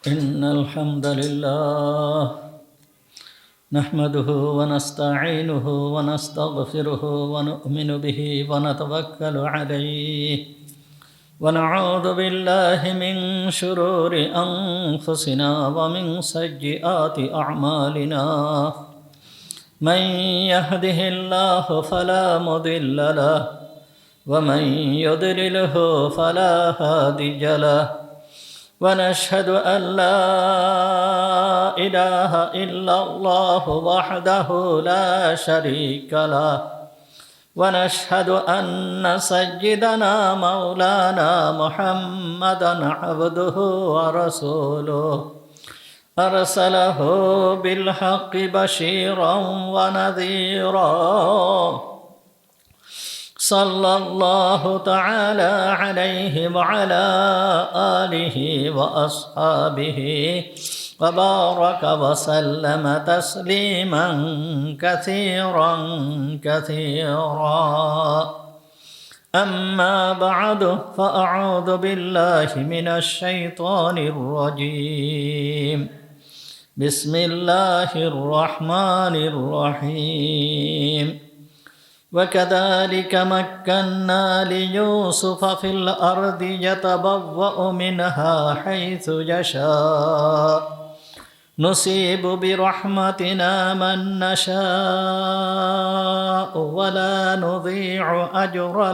إن الحمد لله نحمده ونستعينه ونستغفره ونؤمن به ونتوكل عليه ونعوذ بالله من شرور أنفسنا ومن سيئات أعمالنا من يهده الله فلا مضل له ومن يضلله فلا هادي له ونشهد أن لا إله إلا الله وحده لا شريك له ونشهد أن سيدنا مولانا محمدا عبده ورسوله أرسله بالحق بشيرا ونذيرا صلى الله تعالى عليه وعلى آله وأصحابه وبارك وسلم تسليما كثيرا كثيرا أما بعد فأعوذ بالله من الشيطان الرجيم بسم الله الرحمن الرحيم وكذلك مكنا ليوسف في الأرض يتبوأ منها حيث يشاء نصيب برحمتنا من نشاء ولا نضيع أجر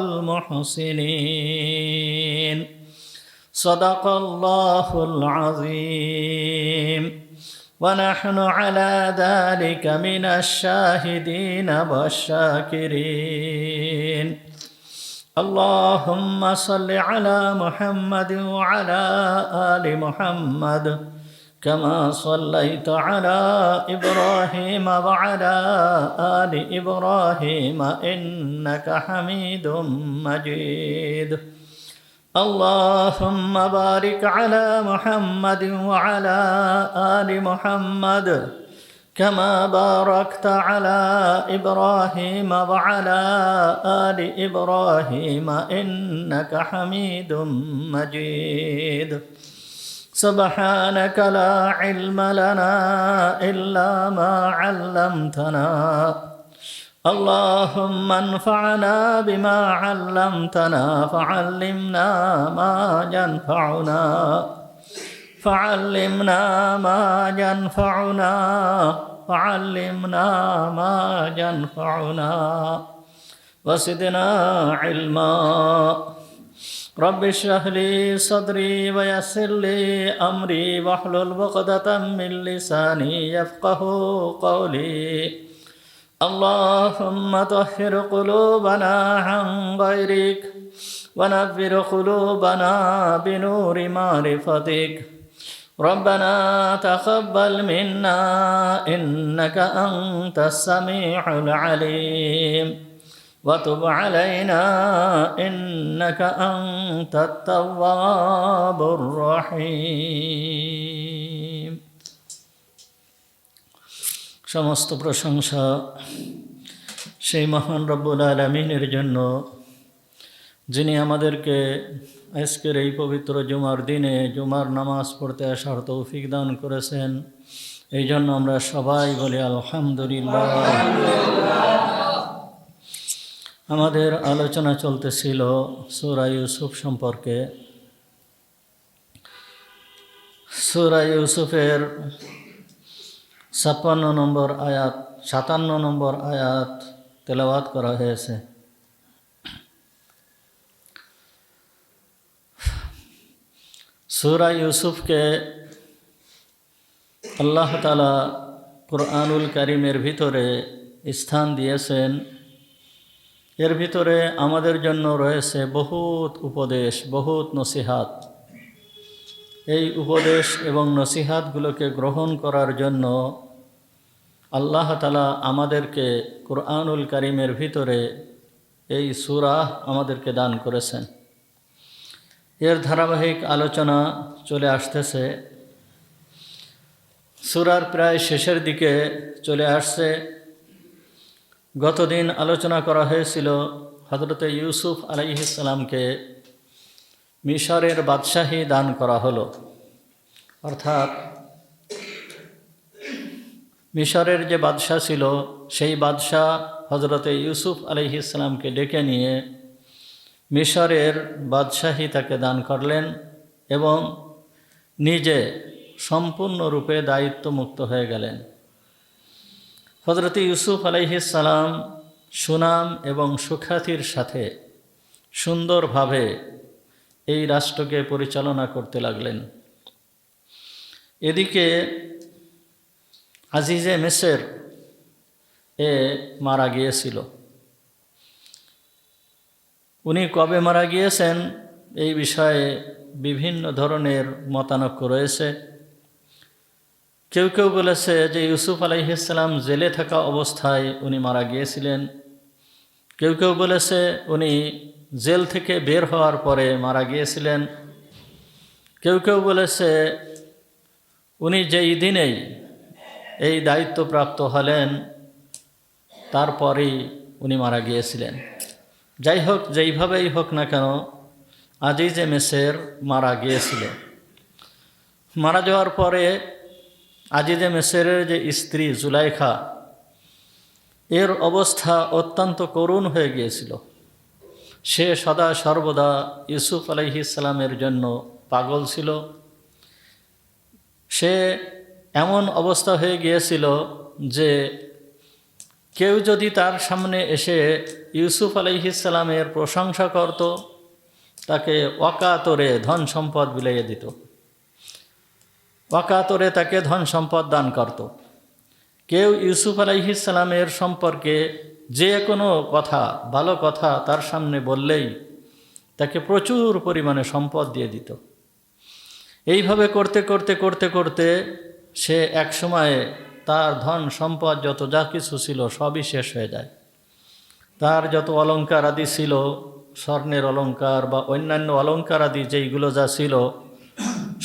المحسنين صدق الله العظيم ونحن على ذلك من الشاهدين والشاكرين اللهم صل على محمد وعلى آل محمد كما صليت على إبراهيم وعلى آل إبراهيم إنك حميد مجيد اللهم بارك على محمد وعلى آل محمد كما باركت على إبراهيم وعلى آل إبراهيم إنك حميد مجيد سبحانك لا علم لنا إلا ما علمتنا اللهم انفعنا بما علمتنا فعلمنا ما ينفعنا فعلمنا ما ينفعنا فعلمنا ما ينفعنا وزدنا علما رب اشرح لي صدري ويسر لي أمري واحلل عقدة من لساني يفقهوا قولي اللهم طهر قلوبنا عن غيرك ونفر قلوبنا بنور معرفتك ربنا تقبل منا إنك أنت السميع العليم وتب علينا إنك أنت التواب الرحيم সমস্ত প্রশংসা সেই মহান রব্বুল আলামিনের জন্য যিনি আমাদেরকে আজকের এই পবিত্র জুমার দিনে জুমার নামাজ পড়তে আসার তৌফিক দান করেছেন। এই জন্য আমরা সবাই বলি আলহামদুলিল্লাহ। আমাদের আলোচনা চলতেছিল সূরা ইউসুফ সম্পর্কে। সূরা ইউসুফের 56 নম্বর আয়াত 57 নম্বর আয়াত তেলাওয়াত করা হয়েছে। সূরা ইউসুফকে আল্লাহ তাআলা কুরআনুল কারীমের ভিতরে স্থান দিয়েছেন। এর ভিতরে আমাদের জন্য রয়েছে বহুত উপদেশ, বহুত নসিহাত। এই উপদেশ এবং নসিহাতগুলোকে গ্রহণ করার জন্য আল্লাহ তাআলা আমাদেরকে কুরআনুল কারীমের ভিতরে এই সূরা আমাদেরকে দান করেছেন। এর ধারাবাহিক আলোচনা চলে আসতেছে। সূরার প্রায় শেষের দিকে চলে আসছে। গতদিন আলোচনা করা হয়েছিল হযরতে ইউসুফ আলাইহিস সালামকে মিশরের বাদশাহী দান করা হলো, অর্থাৎ মিশরের যে বাদশাহ ছিল সেই বাদশাহ হজরতে ইউসুফ আলাইহিস সালামকে ডেকে নিয়ে মিশরের বাদশাহী তাকে দান করলেন এবং নিজে সম্পূর্ণরূপে দায়িত্বমুক্ত হয়ে গেলেন। হজরত ইউসুফ আলাইহিস সালাম সুনাম এবং সুখ্যাতির সাথে সুন্দরভাবে এই রাষ্ট্রকে পরিচালনা করতে লাগলেন। এদিকে আজিজে মিসর মারা গিয়েছিল। উনি কবে মারা গিয়েছেন এই বিষয়ে বিভিন্ন ধরনের মতানৈক্য রয়েছে। কেউ কেউ বলেছে যে ইউসুফ আলাইহিস সালাম জেলে থাকা অবস্থায় উনি মারা গিয়েছিলেন। কেউ কেউ বলেছে উনি জেল থেকে বের হওয়ার পরে মারা গিয়েছিলেন। কেউ কেউ বলেছে উনি যেই দিনেই এই দায়িত্বপ্রাপ্ত হলেন তারপরেই উনি মারা গিয়েছিলেন। যাই হোক, যেইভাবেই হোক না কেন আজিজে মিসর মারা গিয়েছিলেন। মারা যাওয়ার পরে আজিজে মিসরের যে স্ত্রী জুলাইখা, এর অবস্থা অত্যন্ত করুণ হয়ে গিয়েছিল। সে সদা সর্বদা ইউসুফ আলাইহিস সালামের জন্য পাগল ছিল। সে এমন অবস্থা হয়ে গিয়েছিল যে কেউ যদি তার সামনে এসে ইউসুফ আলাইহিস সালামের প্রশংসা করত, তাকে অকাতরে ধন সম্পদ বিলাইয়ে দিত, অকাতরে তাকে ধন সম্পদ দান করত। কেউ ইউসুফ আলাইহিস সালামের সম্পর্কে যে কোনো কথা, ভালো কথা তার সামনে বললেই তাকে প্রচুর পরিমাণে সম্পদ দিয়ে দিত। এইভাবে করতে করতে করতে করতে সে এক সময়ে তার ধন সম্পদ যত যা কিছু ছিল সবই শেষ হয়ে যায়। তার যত অলংকার আদি ছিল, স্বর্ণের অলংকার বা অন্যান্য অলংকার আদি যেইগুলো যা ছিল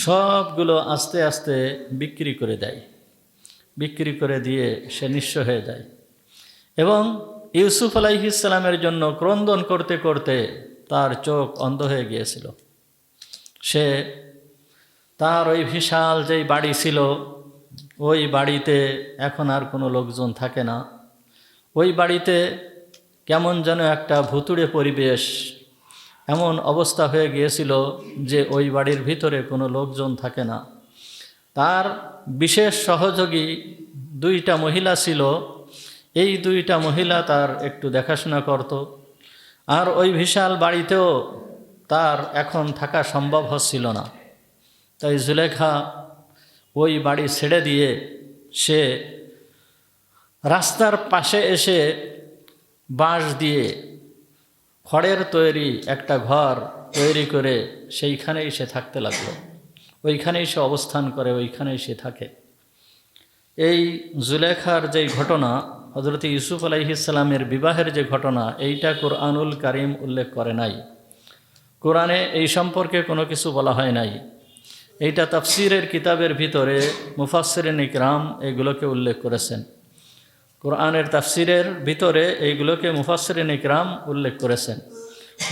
সবগুলো আস্তে আস্তে বিক্রি করে দেয়। বিক্রি করে দিয়ে সে নিঃস্ব হয়ে যায় এবং ইউসুফ আলাইহিস সালামের জন্য ক্রন্দন করতে করতে তার চোখ অন্ধ হয়ে গিয়েছিল। সে তার ওই বিশাল যেই বাড়ি ছিল, ওই বাড়িতে এখন আর কোনো লোকজন থাকে না। ওই বাড়িতে কেমন যেন একটা ভুতুড়ে পরিবেশ, এমন অবস্থা হয়ে গিয়েছিল যে ওই বাড়ির ভিতরে কোনো লোকজন থাকে না। তার বিশেষ সহযোগী দুইটা মহিলা ছিল। এই দুইটা মহিলা তার একটু দেখাশোনা করত। আর ওই বিশাল বাড়িতেও তার এখন থাকা সম্ভব হচ্ছিল না। তাই জুলেখা ওই বাড়ি ছেড়ে দিয়ে সে রাস্তার পাশে এসে বাঁশ দিয়ে খড়ের তৈরি একটা ঘর তৈরি করে সেইখানেই সে থাকতে লাগলো। ওইখানেই সে অবস্থান করে, ওইখানেই সে থাকে। এই জুলেখার যেই ঘটনা, হযরত ইউসুফ আলাইহিস সালামের বিবাহের যে ঘটনা, এইটা কুরআনুল কারীম উল্লেখ করে নাই। কোরআনে এই সম্পর্কে কোনো কিছু বলা হয় নাই। এইটা তাফসিরের কিতাবের ভিতরে মুফাসসিরিন ইকরাম এগুলোকে উল্লেখ করেছেন। কোরআনের তাফসিরের ভিতরে এইগুলোকে মুফাসসিরিন ইকরাম উল্লেখ করেছেন।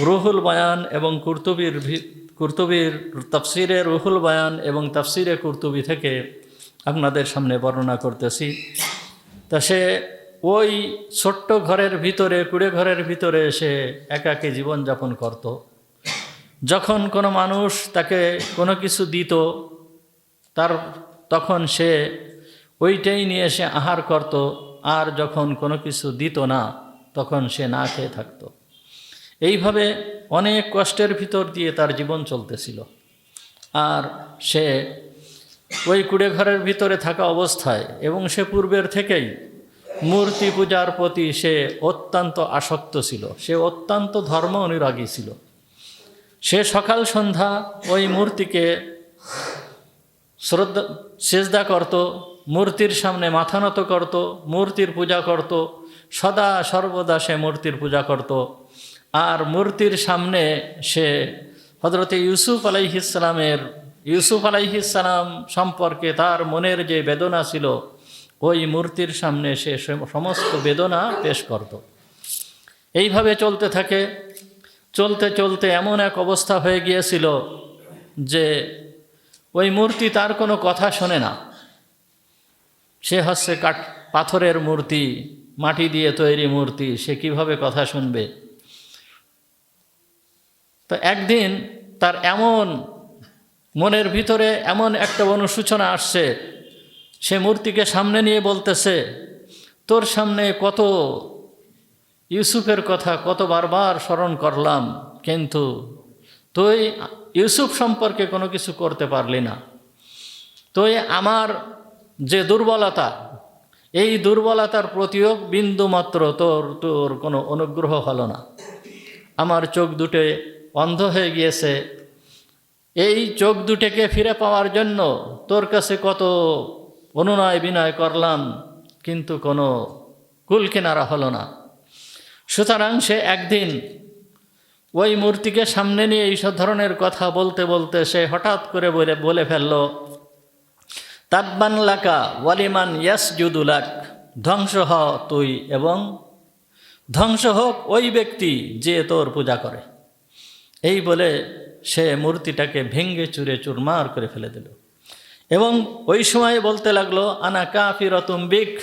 রুহুল বায়ান এবং কুরতুবির তাফসিরে রুহুল বায়ান এবং তাফসিরে কুরতুবি থেকে আপনাদের সামনে বর্ণনা করতেছি। তা সে ওই ছোট্ট ঘরের ভিতরে, কুড়ে ঘরের ভিতরে সে একাকী জীবনযাপন করত। যখন কোনো মানুষ তাকে কোনো কিছু দিত তখন সে ওইটাই নিয়ে সে আহার করত। আর যখন কোনো কিছু দিত না তখন সে না খেয়ে থাকত। এইভাবে অনেক কষ্টের ভিতর দিয়ে তার জীবন চলতেছিল। আর সে ওই কুড়ে ঘরের ভিতরে থাকা অবস্থায় এবং সে পূর্বের থেকেই মূর্তি পূজার প্রতি সে অত্যন্ত আসক্ত ছিল। সে অত্যন্ত ধর্ম অনুরাগী ছিল। সে সকাল সন্ধ্যা ওই মূর্তিকে সেজদা করত, মূর্তির সামনে মাথা নত করত, মূর্তির পূজা করত, সদা সর্বদা সে মূর্তির পূজা করত। আর মূর্তির সামনে সে হযরত ইউসুফ আলাইহিস সালাম সম্পর্কে তার মনের যে বেদনা ছিল, ওই মূর্তির সামনে সে সমস্ত বেদনা পেশ করত। এইভাবে চলতে থাকে। চলতে চলতে এমন এক অবস্থা হয়ে গিয়েছিল যে ওই মূর্তি তার কোনো কথা শোনে না। সে হচ্ছে পাথরের মূর্তি, মাটি দিয়ে তৈরি মূর্তি, সে কিভাবে কথা শুনবে? তো একদিন তার এমন মনের ভিতরে এমন একটা অনুশোচনা আসছে, সে মূর্তিকে সামনে নিয়ে বলতেছে, তোর সামনে কত ইউসুফের কথা কত বারবার স্মরণ করলাম, কিন্তু তুই ইউসুফ সম্পর্কে কোনো কিছু করতে পারলি না। তুই আমার যে দুর্বলতা, এই দুর্বলতার প্রতিও বিন্দুমাত্র তোর কোনো অনুগ্রহ হলো না। আমার চোখ দুটো অন্ধ হয়ে গিয়েছে, এই চোখ দুটোকে ফিরে পাওয়ার জন্য তোর কাছে কত অনুনয় বিনয় করলাম, কিন্তু কোনো কুল কিনারা হলো না। সুতরাং সে একদিন ওই মূর্তিকে সামনে নিয়ে এইসব ধরনের কথা বলতে বলতে সে হঠাৎ করে বলে ফেলল, তাব্বান লাকা ওয়ালিমান ইয়াসজুদু লাক, ধ্বংস হ তুই এবং ধ্বংস হোক ওই ব্যক্তি যে তোর পূজা করে। এই বলে সে মূর্তিটাকে ভেঙ্গে চুরে চুরমার করে ফেলে দিল এবং ওই সময় বলতে লাগলো, আনা কাফিরাতুম বিক,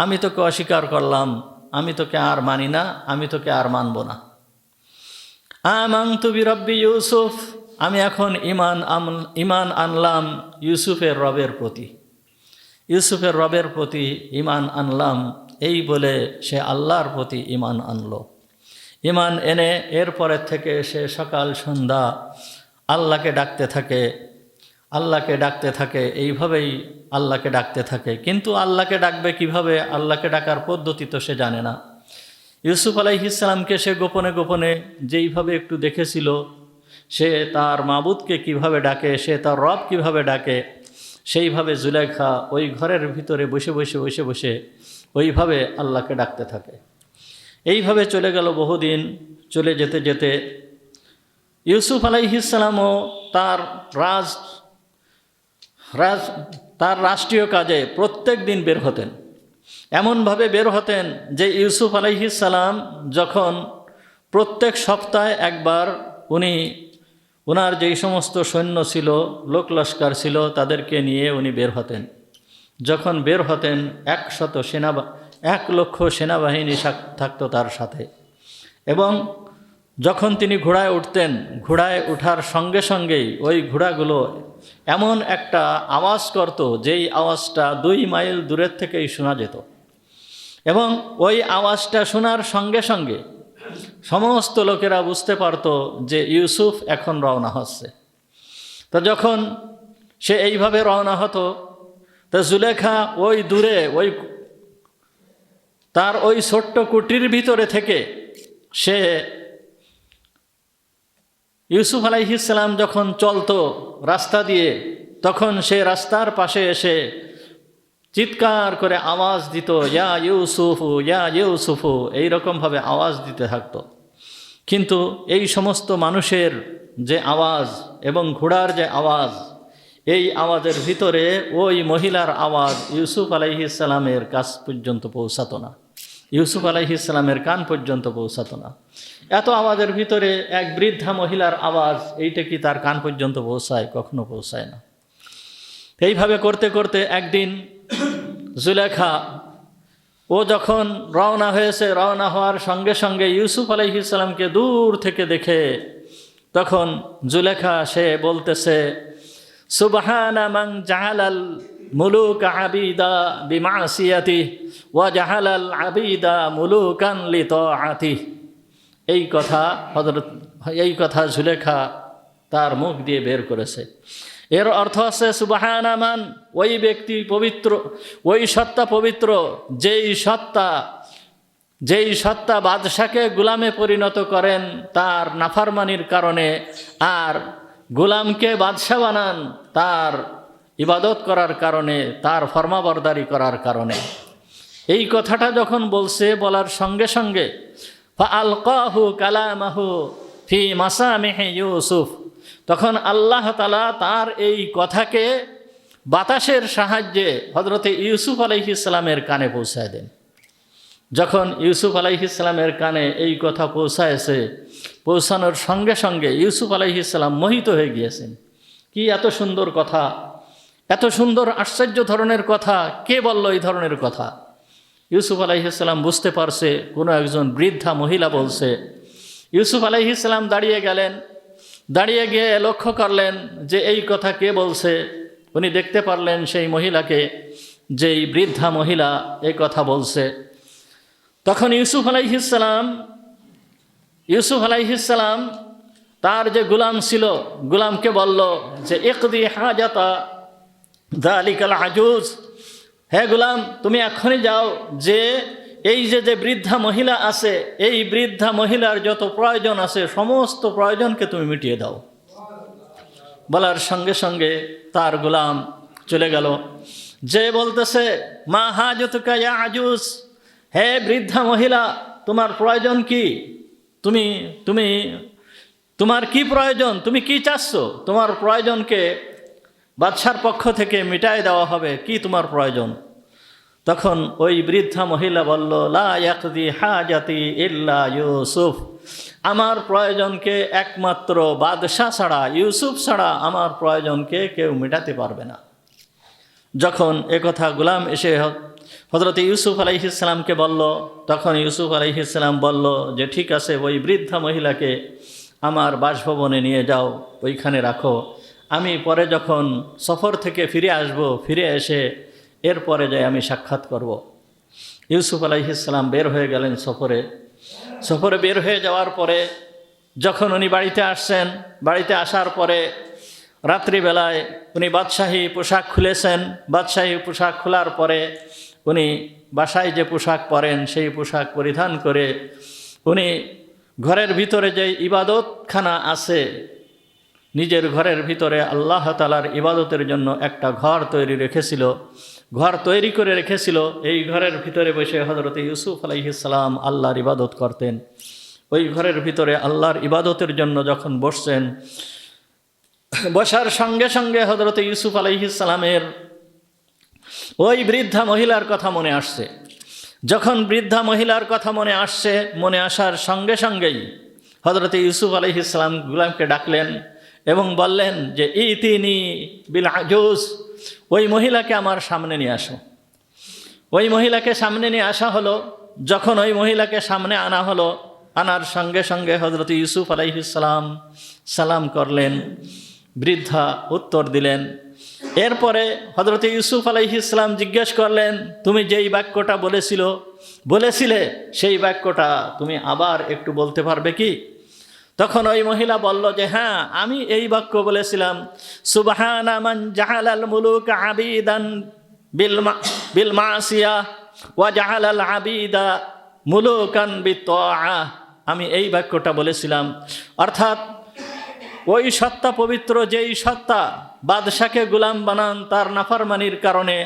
আমি তোকে অস্বীকার করলাম, আমি তোকে আর মানি না, আমি তোকে আর মানব না। আমানতু বিরব্বি ইউসুফ, আমি এখন ঈমান আনলাম ইউসুফের রবের প্রতি, ইউসুফের রবের প্রতি ঈমান আনলাম। এই বলে সে আল্লাহর প্রতি ঈমান আনলো। ঈমান এনে এরপরের থেকে সে সকাল সন্ধ্যা আল্লাহকে ডাকতে থাকে, আল্লাহকে ডাকতে থাকে, এইভাবেই আল্লাহকে ডাকতে থাকে। কিন্তু আল্লাহকে ডাকবে কিভাবে, আল্লাহকে ডাকার পদ্ধতি তো সে জানে না। ইউসুফ আলাইহিস সালামকে সে গোপনে গোপনে যেইভাবে একটু দেখেছিল, সে তার মাবুদকে কিভাবে ডাকে, সে তার রব কিভাবে ডাকে, সেইভাবে জুলেখা ওই ঘরের ভিতরে বসে বসে বসে বসে ওইভাবে আল্লাহকে ডাকতে থাকে। এইভাবে চলে গেল বহুদিন। চলে যেতে যেতে ইউসুফ আলাইহিস সালামও তার রাষ্ট্রীয় কাজে প্রত্যেক দিন বের হতেন। এমনভাবে বের হতেন যে ইউসুফ আলাইহিস সালাম যখন প্রত্যেক সপ্তাহে একবার ওনার যেই সমস্ত সৈন্য ছিল, লোক লস্কর ছিল, তাদেরকে নিয়ে উনি বের হতেন। যখন বের হতেন 100 সেনাবাহিনী থাকতো তার সাথে। এবং যখন তিনি ঘোড়ায় উঠতেন, ঘোড়ায় ওঠার সঙ্গে সঙ্গেই ওই ঘোড়াগুলো এমন একটা আওয়াজ করত, যেই আওয়াজটা 2 মাইল দূরের থেকেই শোনা যেত। এবং ওই আওয়াজটা শোনার সঙ্গে সঙ্গে সমস্ত লোকেরা বুঝতে পারত যে ইউসুফ এখন রওনা হচ্ছে। তো যখন সে এইভাবে রওনা হতো, তো জুলেখা ওই দূরে তার ওই ছোট্ট কুটির ভিতরে থেকে সে ইউসুফ আলাইহিস সালাম যখন চলতো রাস্তা দিয়ে, তখন সে রাস্তার পাশে এসে চিৎকার করে আওয়াজ দিত, ইয়া ইউসুফু ইয়া ইউসুফু, এইরকমভাবে আওয়াজ দিতে থাকতো। কিন্তু এই সমস্ত মানুষের যে আওয়াজ এবং ঘোড়ার যে আওয়াজ, এই আওয়াজের ভিতরে ওই মহিলার আওয়াজ ইউসুফ আলাইহিস সালামের কাছ পর্যন্ত পৌঁছাতো না, ইউসুফ আলাইহিস সালামের কান পর্যন্ত পৌঁছাতো না। এত আওয়াজের ভিতরে এক বৃদ্ধা মহিলার আওয়াজ, এইটা কি তার কান পর্যন্ত পৌঁছায়? কখনো পৌঁছায় না। এইভাবে করতে করতে একদিন জুলেখা ও যখন রওনা হয়েছে, রওনা হওয়ার সঙ্গে সঙ্গে ইউসুফ আলাইহিস সালামকে দূর থেকে দেখে তখন জুলেখা সে বলতেছে, সুবহানা মান জাআলাল মুলুকা আবিদা বিমাসিয়াতি ওয়া জাআলাল আবিদা মুলুকান লিতাআতি। এই কথা জুলেখা তার মুখ দিয়ে বের করেছে। এর অর্থ আছে সুবহানা মান, ওই ব্যক্তি পবিত্র, ওই সত্তা পবিত্র, যেই সত্তা বাদশাকে গোলামে পরিণত করেন তার নাফরমানির কারণে, আর গোলামকে বাদশা বানান তার ইবাদত করার কারণে, তার ফরমাবরদারি করার কারণে। এই কথাটা যখন বলছে, বলার সঙ্গে সঙ্গে ফাআলকাহু কালামাহু ফি মাসামিহি ইউসুফ, তখন আল্লাহ তাআলা তার এই কথাকে বাতাসের সাহায্যে হযরতে ইউসুফ আলাইহিস সালামের কানে পৌঁছায় দেন। যখন ইউসুফ আলাইহিস সালামের কানে এই কথা পৌঁছানোর সঙ্গে সঙ্গে ইউসুফ আলাইহিস সালাম মোহিত হয়ে গিয়েছেন। কি এত সুন্দর কথা, এত সুন্দর আশ্চর্য ধরনের কথা, কে বলল এই ধরনের কথা? ইউসুফ আলাইহিস সালাম বুঝতে পারছে কোনো একজন বৃদ্ধা মহিলা বলছে। ইউসুফ আলাইহিস সালাম দাঁড়িয়ে গেলেন, দাঁড়িয়ে গিয়ে লক্ষ্য করলেন যে এই কথা কে বলছে। উনি দেখতে পারলেন সেই মহিলাকে, যেই বৃদ্ধা মহিলা এই কথা বলছে। তখন ইউসুফ আলাইহিস সালাম তার যে গুলাম ছিল, গুলামকে বলল যে ইকদি হাজাতা যালিকাল আজুজ, হে গুলাম তুমি এখনই যাও, যে এই যে বৃদ্ধা মহিলা আছে, এই বৃদ্ধা মহিলার যত প্রয়োজন আছে সমস্ত প্রয়োজনকে তুমি মিটিয়ে দাও। বলার সঙ্গে সঙ্গে তার গোলাম চলে গেল, যে বলতেছে মা হাজতুকা ইয়া আজুজ, হে বৃদ্ধা মহিলা তোমার প্রয়োজন কি? তোমার কি প্রয়োজন? তুমি কি চাচ্ছ? তোমার প্রয়োজনকে বাদশার পক্ষ থেকে মিটাই দেওয়া হবে, কি তোমার প্রয়োজন? তখন ওই বৃদ্ধা মহিলা বলল লা ইয়াকদি হাজাতি ইল্লা ইউসুফ, আমার প্রয়োজনকে একমাত্র বাদশা ছাড়া, ইউসুফ ছাড়া আমার প্রয়োজনকে কেউ মেটাতে পারবে না। যখন একথা গোলাম এসে হযরত ইউসুফ আলাইহিস সালামকে বলল, তখন ইউসুফ আলাইহিস সালাম বলল যে ঠিক আছে, ওই বৃদ্ধা মহিলাকে আমার বাসভবনে নিয়ে যাও, ওইখানে রাখো, আমি পরে যখন সফর থেকে ফিরে আসব, ফিরে এসে এরপরে যাই আমি সাক্ষাৎ করব। ইউসুফ আলাইহিস সালাম বের হয়ে গেলেন সফরে বের হয়ে যাওয়ার পরে যখন উনি বাড়িতে আসছেন, বাড়িতে আসার পরে রাত্রিবেলায় উনি বাদশাহী পোশাক খুলেছেন। বাদশাহী পোশাক খোলার পরে উনি বাসায় যে পোশাক পরেন সেই পোশাক পরিধান করে উনি ঘরের ভিতরে যে ইবাদতখানা আছে, নিজের ঘরের ভিতরে আল্লাহ তাআলার ইবাদতের জন্য একটা ঘর তৈরি করে রেখেছিল। এই ঘরের ভিতরে বসে হযরত ইউসুফ আলাইহিস সালাম আল্লাহর ইবাদত করতেন। ওই ঘরের ভিতরে আল্লাহর ইবাদতের জন্য যখন বসছেন, বসার সঙ্গে সঙ্গে হযরত ইউসুফ আলাইহিস সালামের ওই বৃদ্ধা মহিলার কথা মনে আসছে। যখন বৃদ্ধা মহিলার কথা মনে আসার সঙ্গে সঙ্গেই হযরত ইউসুফ আলাইহিস সালাম গোলামকে ডাকলেন এবং বললেন যে ইতিনি বিল আজুজ, ওই মহিলাকে আমার সামনে নিয়ে আসো। ওই মহিলাকে সামনে নিয়ে আসা হলো। যখন ওই মহিলাকে সামনে আনা হলো, আনার সঙ্গে সঙ্গে হযরত ইউসুফ আলাইহিস সালাম সালাম করলেন, বৃদ্ধা উত্তর দিলেন। এরপরে হযরত ইউসুফ আলাইহিস সালাম জিজ্ঞেস করলেন, তুমি যেই বাক্যটা বলেছিলে সেই বাক্যটা তুমি আবার একটু বলতে পারবে কি? তখন ওই মহিলা বলল যে হ্যাঁ, আমি এই বাক্য বলেছিলাম, সুবহানা মান জাআলাল মুলুকা আবিদান বিল মাসিয়া ওয়া জাআলাল আবিদা মুলুকান বিত্তাআ। আমি এই বাক্যটা বলেছিলাম, অর্থাৎ ওই সত্তা পবিত্র, যেই সত্তা বাদশাকে গোলাম বানান তার নাফরমানির কারণে,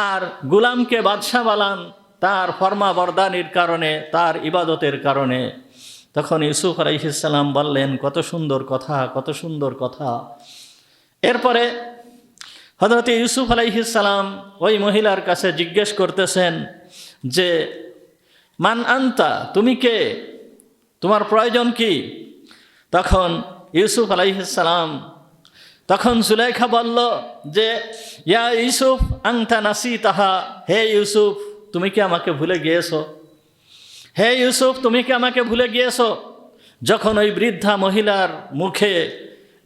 আর গোলামকে বাদশা বানান তার ফরমাবরদানির কারণে, তার ইবাদতের কারণে। তখন ইউসুফ আলাইহিস সালাম বললেন, কত সুন্দর কথা, কত সুন্দর কথা। এরপরে হযরত ইউসুফ আলাইহিস সালাম ওই মহিলার কাছে জিজ্ঞেস করতেছেন যে মান আনতা, তুমি কে, তোমার প্রয়োজন কি? তখন ইউসুফ আলাইহিস সালাম, তখন সুলাইখা বলল যে ইয়া ইউসুফ আনতা নাসিতাহা, হে ইউসুফ তুমি কি আমাকে ভুলে গিয়েছো? হে ইউসুফ তুমি কি আমাকে ভুলে গিয়েছো? যখন ওই বৃদ্ধা মহিলার মুখে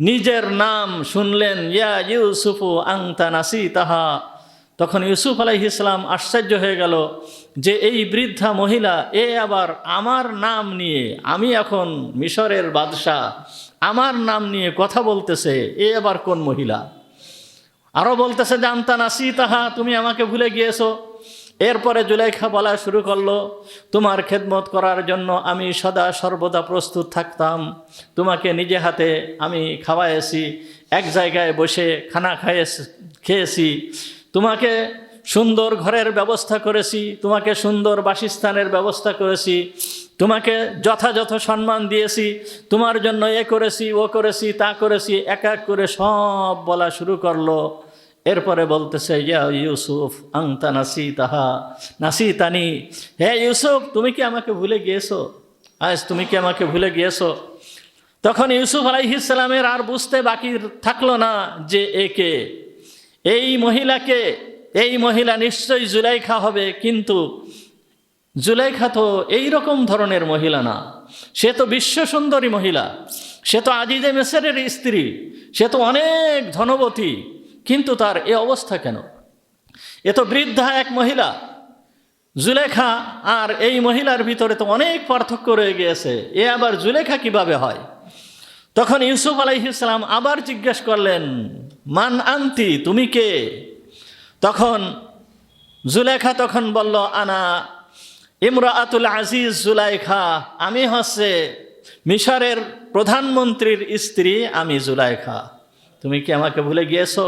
নিজের নাম শুনলেন, ইয়া ইউসুফু আনতা নাসিতাহা, তখন ইউসুফ আলাইহিস সালাম আশ্চর্য হয়ে গেল যে এই বৃদ্ধা মহিলা এ আবার আমার নাম নিয়ে, আমি এখন মিশরের বাদশাহ, আমার নাম নিয়ে কথা বলতেছে, এ আবার কোন মহিলা? আরও বলতেছে যে আনতা নাসিতাহা, তুমি আমাকে ভুলে গিয়েছো। এরপরে জুলাইখা বলা শুরু করলো, তোমার খেদমত করার জন্য আমি সদা সর্বদা প্রস্তুত থাকতাম, তোমাকে নিজে হাতে আমি খাওয়াইছি, এক জায়গায় বসে খানা খেয়েছি, তোমাকে সুন্দর ঘরের ব্যবস্থা করেছি, তোমাকে সুন্দর বাসস্থানের ব্যবস্থা করেছি, তোমাকে যথাযথ সম্মান দিয়েছি, তোমার জন্য এ করেছি, ও করেছি, তা করেছি, এক এক করে সব বলা শুরু করলো। এরপরে বলতেছে ইয়া ইউসুফ আনতা নাসিতানি, হে ইউসুফ তুমি কি আমাকে ভুলে গিয়েছো? আজ তুমি কি আমাকে ভুলে গিয়েছো? তখন ইউসুফ আলাইহিস সালামের আর বুঝতে বাকি থাকলো না যে একে, এই মহিলাকে, এই মহিলা নিশ্চয়ই জুলাইখা হবে, কিন্তু জুলাইখা তো এই রকম ধরনের মহিলা না, সে তো বিশ্ব সুন্দরী মহিলা, সে তো আজিজে মিসরের স্ত্রী, সে তো অনেক ধনবতী, কিন্তু তার এ অবস্থা কেন? এ তো বৃদ্ধা এক মহিলা। জুলেখা আর এই মহিলার ভিতরে তো অনেক পার্থক্য রয়ে গিয়েছে, এ আবার জুলেখা কিভাবে হয়? তখন ইউসুফ আলাইহিস সালাম আবার জিজ্ঞেস করলেন, মান আনতি, তুমি কে? তখন জুলেখা তখন বলল, আনা ইমরাআতুল আজিজ জুলাইখা, আমি হচ্ছে মিশরের প্রধানমন্ত্রীর স্ত্রী, আমি জুলাইখা, তুমি কি আমাকে ভুলে গিয়েছো?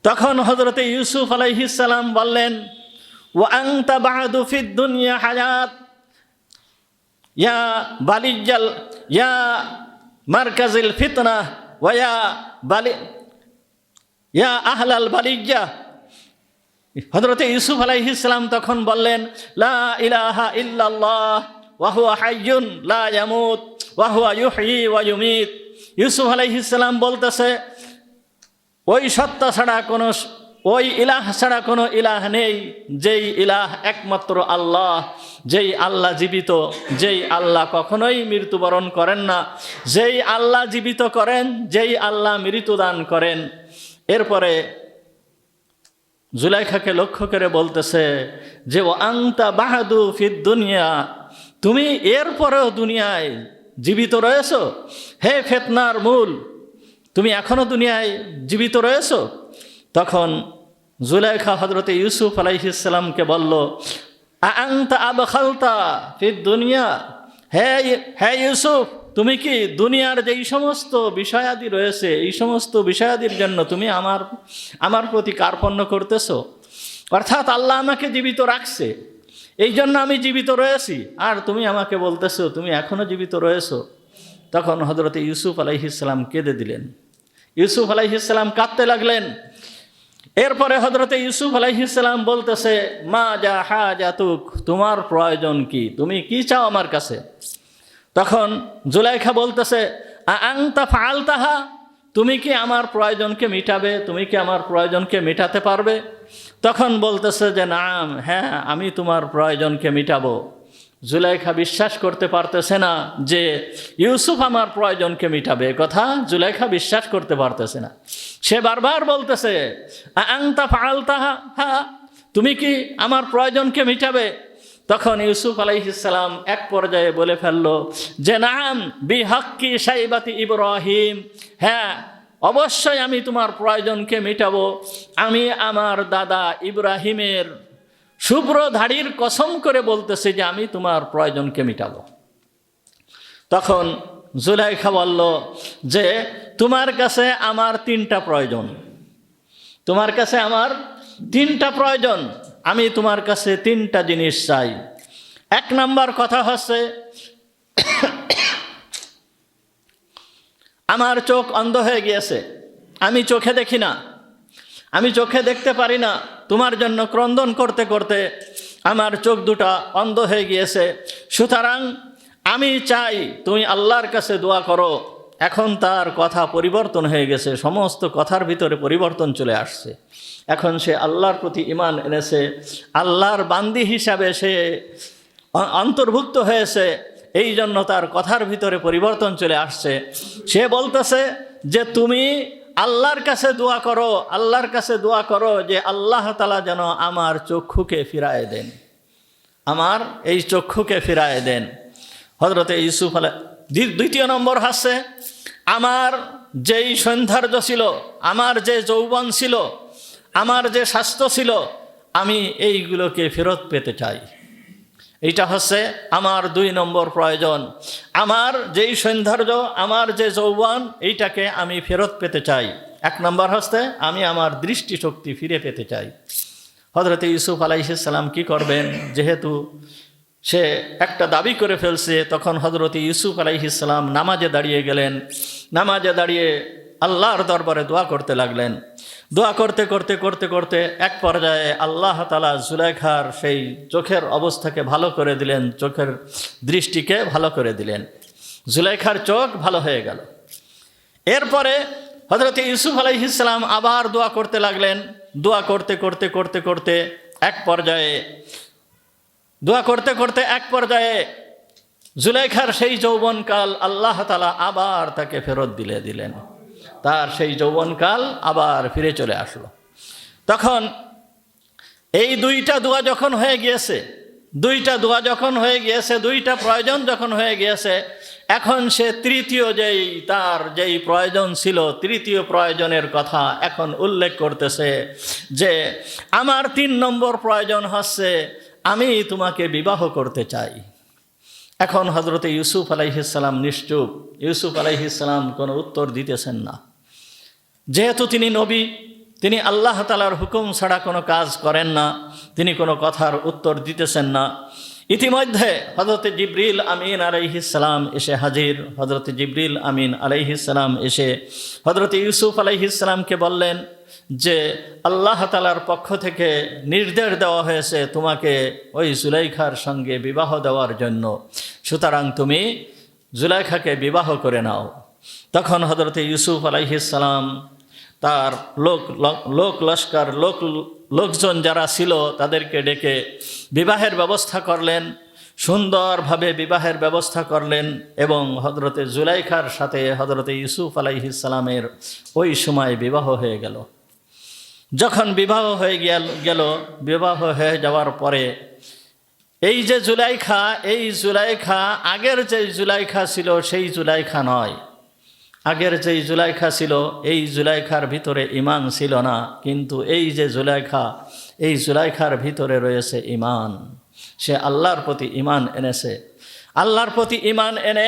তখন হযরতে ইউসুফ আলাইহিস সালাম বললেন, ওয়া আনতা বা'দু ফিদ দুনিয়া হায়াত ইয়া বালিজাল ইয়া মারকাজিল ফিতনা ওয়া ইয়া আহলাল বালিজা। হযরতে ইউসুফ আলাইহিস সালাম তখন বললেন, লা ইলাহা ইল্লাল্লাহ ওয়া হুয়া হাইয়ুন লা ইয়ামুত ওয়া হুয়া ইউহয়ি ওয়া ইউমীত। ইউসুফ আলাইহিস সালাম বলতেছে, ওই সত্তা ছাড়া কোনো, ওই ইলাহ ছাড়া কোনো ইলাহ নেই, যেই ইলাহ একমাত্র আল্লাহ, যেই আল্লাহ জীবিত, যেই আল্লাহ কখনোই মৃত্যুবরণ করেন না, যেই আল্লাহ জীবিত করেন, যেই আল্লাহ মৃত্যুদান করেন। এরপরে জুলাইখাকে লক্ষ্য করে বলতেছে যে, ও আনতা বাহাদু ফিদ দুনিয়া, তুমি এরপরেও দুনিয়ায় জীবিত রয়েছো, হে ফিতনার মূল, তুমি এখনো দুনিয়ায় জীবিত রয়েছো। তখন জুলাইখা হযরতে ইউসুফ আলাইহিস সালামকে বলল, আনতা আবখালতা ফিদ দুনিয়া, হে ইউসুফ, তুমি কি দুনিয়ার যেই সমস্ত বিষয়াদি রয়েছে, এই সমস্ত বিষয়াদির জন্য তুমি আমার প্রতি কার্পণ্য করতেছো? অর্থাৎ আল্লাহ আমাকে জীবিত রাখছে, এই জন্য আমি জীবিত রয়েছি, আর তুমি আমাকে বলতেছো তুমি এখনো জীবিত রয়েছো। তখন হযরতে ইউসুফ আলাইহিস সালাম কেঁদে দিলেন। ইউসুফ আলাইহিস সালাম কাঁদতে লাগলেন। এরপরে হযরতে ইউসুফ আলাইহিস সালাম বলতেছে, মা যা হাজাতুক, তোমার প্রয়োজন কি, তুমি কি চাও আমার কাছে? তখন জুলাইখা বলতেছে, আনতা ফাআলতাহা, তুমি কি আমার প্রয়োজনকে মিটাবে, তুমি কি আমার প্রয়োজনকে মেটাতে পারবে? তখন বলতেছে যে, নাম, হ্যাঁ, আমি তোমার প্রয়োজনকে মিটাবো। জুলাইখা বিশ্বাস করতে পারতেছে না যে ইউসুফ আমার প্রয়োজনকে মিটাবে, কথা জুলাইখা বিশ্বাস করতে পারতেছে না। সে বারবার বলতেছে, আনতা ফাআলতাহা, হ্যাঁ, তুমি কি আমার প্রয়োজনকে মিটাবে? তখন ইউসুফ আলাইহিস সালাম এক পর্যায়ে বলে ফেলল যে, নাম বিহাক্কি সাইবাতি ইব্রাহিম, হ্যাঁ, অবশ্যই আমি তোমার প্রয়োজনকে মেটাবো। আমি আমার দাদা ইব্রাহিমের শুভ্র ধাড়ির কসম করে বলতেছি যে আমি তোমার প্রয়োজনকে মেটাবো। তখন জুলাইখা বলল যে, তোমার কাছে আমার তিনটা প্রয়োজন, তোমার কাছে আমার তিনটা প্রয়োজন, আমি তোমার কাছে তিনটা জিনিস চাই। এক নাম্বার কথা হচ্ছে, আমার চোখ অন্ধ হয়ে গিয়েছে, আমি চোখে দেখি না, আমি চোখে দেখতে পারি না, তোমার জন্য ক্রন্দন করতে করতে আমার চোখ দুটা অন্ধ হয়ে গিয়েছে। সুতরাং আমি চাই তুমি আল্লাহর কাছে দোয়া করো। এখন তার কথা পরিবর্তন হয়ে গেছে, সমস্ত কথার ভিতরে পরিবর্তন চলে আসছে। এখন সে আল্লাহর প্রতি ঈমান এনেছে, আল্লাহর বান্দি হিসাবে সে অন্তর্ভুক্ত হয়েছে, এই জন্য তার কথার ভিতরে পরিবর্তন চলে আসছে। সে বলতেছে যে, তুমি আল্লাহর কাছে দোয়া করো, আল্লাহর কাছে দোয়া করো যে আল্লাহ তাআলা যেন আমার চক্ষুকে ফিরায় দেন, আমার এই চক্ষুকে ফিরায় দেন। হযরতে ইউসুফ দ্বিতীয় নম্বর হচ্ছে, আমার যেই সৌন্দর্য ছিল, আমার যে যৌবন ছিল, আমার যে স্বাস্থ্য ছিল, আমি এইগুলোকে ফেরত পেতে চাই। এইটা হচ্ছে আমার 2 নম্বর প্রয়োজন। আমার যেই সৌন্দর্য, আমার যে যৌবন, এইটাকে আমি ফেরত পেতে চাই। 1 নম্বর হচ্ছে আমি আমার দৃষ্টিশক্তি ফিরে পেতে চাই। হযরতে ইউসুফ আলাইহিস সালাম কি করবেন, যেহেতু সে একটা দাবি করে ফেলছে, তখন হযরতে ইউসুফ আলাইহিস সালাম নামাজে দাঁড়িয়ে গেলেন। নামাজে দাঁড়িয়ে আল্লাহর দরবারে দোয়া করতে লাগলেন। দোয়া করতে করতে করতে করতে এক পর্যায়ে আল্লাহ তাআলা জুলাইখার সেই চোখের অবস্থাকে ভালো করে দিলেন, চোখের দৃষ্টিকে ভালো করে দিলেন। জুলাইখার চোখ ভালো হয়ে গেল। এরপরে হযরত ইউসুফ আলাইহিস সালাম আবার দোয়া করতে লাগলেন। দোয়া করতে করতে করতে করতে এক পর্যায়ে জুলাইখার সেই যৌবনকাল আল্লাহ তাআলা আবার তাকে ফেরত দিলেন। তার সেই যৌবনকাল আবার ফিরে চলে আসলো। তখন এই দুইটা দোয়া যখন হয়ে গিয়েছে, দুইটা প্রয়োজন যখন হয়ে গিয়েছে, এখন সে তৃতীয় যেই প্রয়োজন ছিল, তৃতীয় প্রয়োজনের কথা এখন উল্লেখ করতেছে যে আমার 3 নম্বর প্রয়োজন হচ্ছে আমি তোমাকে বিবাহ করতে চাই। এখন হযরত ইউসুফ আলাইহিস সালাম নিশ্চুপ। ইউসুফ আলাইহিস সালাম কোনো উত্তর দিতেছেন না। যেহেতু তিনি নবী, তিনি আল্লাহ তাআলার হুকুম ছাড়া কোনো কাজ করেন না, তিনি কোনো কথার উত্তর দিতেছেন না। ইতিমধ্যে হযরত জিবরিল আমিন আলাইহিস সালাম এসে হাজির। হযরত জিবরিল আমিন আলাইহিস সালাম এসে হযরত ইউসুফ আলাইহিস সালামকে বললেন যে আল্লাহ তাআলার পক্ষ থেকে নির্দেশ দেওয়া হয়েছে তোমাকে ওই জুলাইখার সঙ্গে বিবাহ দেওয়ার জন্য, সুতরাং তুমি জুলাইখাকে বিবাহ করে নাও। তখন হযরত ইউসুফ আলাইহিস সালাম তার লোকজন যারা ছিল তাদেরকে ডেকে বিবাহের ব্যবস্থা করলেন, সুন্দরভাবে বিবাহের ব্যবস্থা করলেন এবং হযরতে জুলাইখার সাথে হযরতে ইউসুফ আলাইহিস সালামের ওই সময় বিবাহ হয়ে গেল। যখন বিবাহ হয়ে বিবাহ হয়ে যাওয়ার পরে এই যে জুলাইখা আগের যে জুলাইখা ছিল সেই জুলাইখা নয়। আগের যেই জুলাইখা ছিল এই জুলাইখার ভিতরে ঈমান ছিল না, কিন্তু এই যে এই জুলাইখার ভিতরে রয়েছে ঈমান। সে আল্লাহর প্রতি ঈমান এনেছে। আল্লাহর প্রতি ঈমান এনে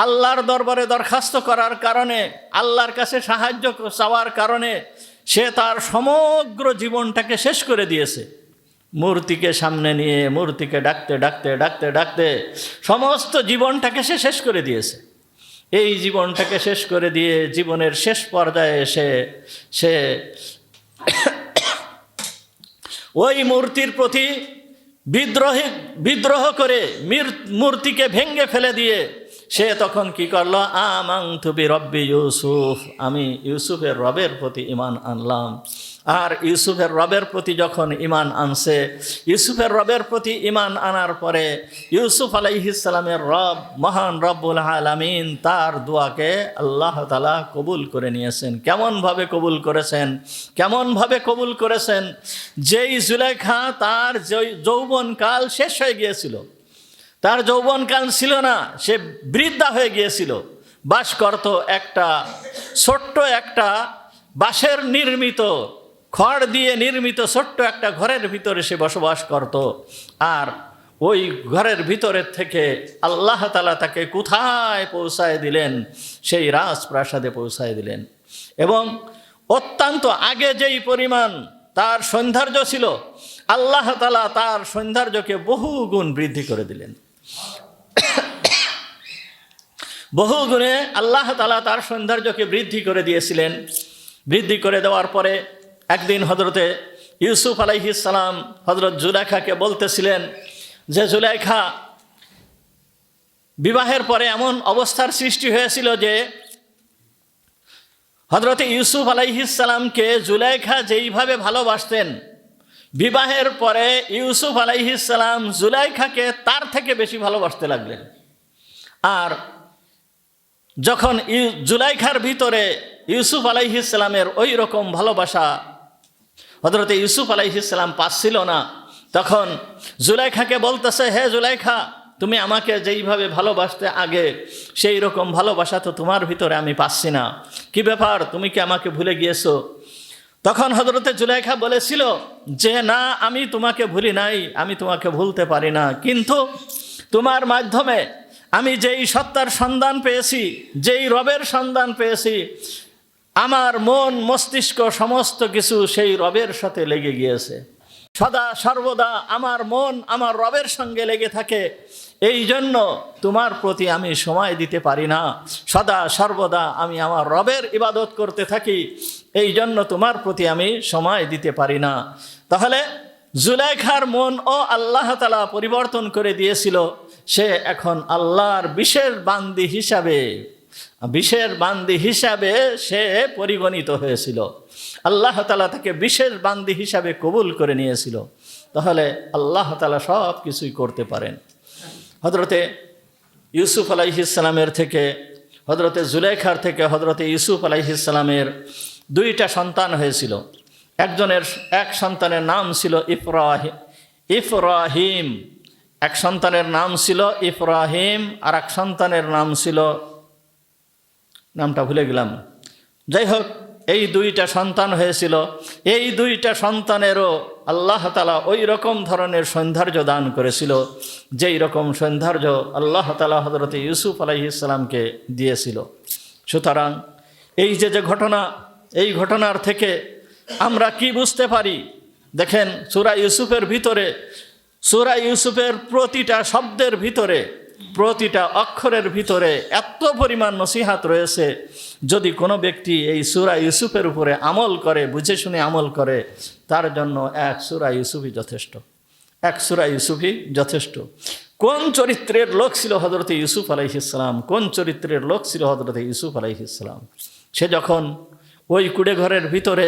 আল্লাহর দরবারে দরখাস্ত করার কারণে, আল্লাহর কাছে সাহায্য চাওয়ার কারণে সে তার সমগ্র জীবনটাকে শেষ করে দিয়েছে। মূর্তিকে সামনে নিয়ে মূর্তিকে ডাকতে সমস্ত জীবনটাকে সে শেষ করে দিয়েছে। এই জীবনটাকে শেষ করে দিয়ে জীবনের শেষ পর্যায়ে সে ওই মূর্তির প্রতি বিদ্রোহ করে মূর্তিকে ভেঙে ফেলে দিয়ে সে তখন কি করলো, আমানতু বিরব্বি ইউসুফ, আমি ইউসুফের রবের প্রতি ঈমান আনলাম। আর ইউসুফের রবের প্রতি যখন ঈমান আনছে, ইউসুফের রবের প্রতি ঈমান আনার পরে ইউসুফ আলাইহিস সালামের রব মহান রব্বুল আলামিন তার দোয়াকে আল্লাহ তাআলা কবুল করে নিয়েছেন। কেমনভাবে কবুল করেছেন? যেই জুলাইখা তার যৌবনকাল শেষ হয়ে গিয়েছিল, তার যৌবনকাল ছিল না, সে বৃদ্ধা হয়ে গিয়েছিল, বাস করত ছোট্ট একটা বাঁশের নির্মিত, খড় দিয়ে নির্মিত ছোট্ট একটা ঘরের ভিতরে সে বসবাস করত। আর ওই ঘরের ভিতরের থেকে আল্লাহ তাআলা তাকে কোথায় পৌঁছায় দিলেন? সেই রাজপ্রাসাদে পৌঁছায় দিলেন। এবং অত্যন্ত আগে যেই পরিমাণ তার সৌন্দর্য ছিল, আল্লাহ তাআলা তার সৌন্দর্যকে বহু গুণ বৃদ্ধি করে দিলেন। বহু গুণে আল্লাহ তাআলা তার সৌন্দর্যকে বৃদ্ধি করে দিয়েছিলেন। বৃদ্ধি করে দেওয়ার পরে একদিন হযরতে ইউসুফ আলাইহিস সালাম হযরত জুলাইখাকে বলতেছিলেন যে জুলাইখা, বিবাহের পরে এমন অবস্থার সৃষ্টি হয়েছিল যে হযরতে ইউসুফ আলাইহিস সালামকে জুলাইখা যেইভাবে ভালোবাসতেন, বিবাহের পরে ইউসুফ আলাইহিস সালাম জুলাইখাকে তার থেকে বেশি ভালোবাসতে লাগলেন। আর যখন জুলাইখার ভিতরে ইউসুফ আলাইহিস সালামের ওই রকম ভালোবাসা হযরতে ইউসুফ আলাইহিস সালাম পাচ্ছিল না, তখন জুলাইখাকে বলতেছে, হে জুলাইখা, তুমি আমাকে যেইভাবে ভালোবাসতে আগে সেই রকম ভালোবাসা তো তোমার ভিতরে আমি পাচ্ছি না, কি ব্যাপার, তুমি কি আমাকে ভুলে গিয়েছো? তখন হযরতে জুলাইখা বলেছিল যে না, আমি তোমাকে ভুলি নাই, আমি তোমাকে ভুলতে পারি না, কিন্তু তোমার মাধ্যমে আমি যেই সত্তার সন্ধান পেয়েছি, যেই রবের সন্ধান পেয়েছি, আমার মন মস্তিষ্ক সমস্ত কিছু সেই রবের সাথে লেগে গিয়েছে। সদা সর্বদা আমার মন আমার রবের সঙ্গে লেগে থাকে, এই জন্য তোমার প্রতি আমি সময় দিতে পারি না। সদা সর্বদা আমি আমার রবের ইবাদত করতে থাকি, এই জন্য তোমার প্রতি আমি সময় দিতে পারি না। তাহলে জুলাইখার মন ও আল্লাহ তাআলা পরিবর্তন করে দিয়েছিল। সে এখন আল্লাহর বিশেষ বান্দি হিসাবে সে পরিগণিত হয়েছিল। আল্লাহ তাআলা তাকে বিশেষ বান্দি হিসাবে কবুল করে নিয়েছিল। তাহলে আল্লাহ তাআলা সব কিছুই করতে পারেন। হযরতে ইউসুফ আলাইহিস সালামের থেকে, হযরতে জুলেখার থেকে হযরতে ইউসুফ আলাইহিস সালামের 2টা সন্তান হয়েছিল। এক সন্তানের নাম ছিল ইফরাহিম, এক সন্তানের নাম ছিল ইফরাহিম, আর এক সন্তানের নাম ছিল, নামটা ভুলে গেলাম। যাই হোক, এই 2টা সন্তান হয়েছিল। এই 2টা সন্তানেরও আল্লাহ তাআলা ওই রকম ধরনের সৌন্দর্য দান করেছিল, যেই রকম সৌন্দর্য আল্লাহ তাআলা হযরতে ইউসুফ আলাইহিস সালামকে দিয়েছিল। সুতরাং এই যে ঘটনা, এই ঘটনার থেকে আমরা কি বুঝতে পারি? দেখেন, সূরা ইউসুফের প্রতিটা শব্দের ভিতরে, প্রতিটা অক্ষরের ভিতরে এত পরিমাণ নসিহাত রয়েছে। যদি কোনো ব্যক্তি এই সূরা ইউসুফের উপরে আমল করে, বুঝে শুনে আমল করে, তার জন্য এক সূরা ইউসুফই যথেষ্ট। কোন চরিত্রের লোক ছিল হযরতে ইউসুফ আলাইহিস সালাম? সে যখন ওই কুড়ে ঘরের ভিতরে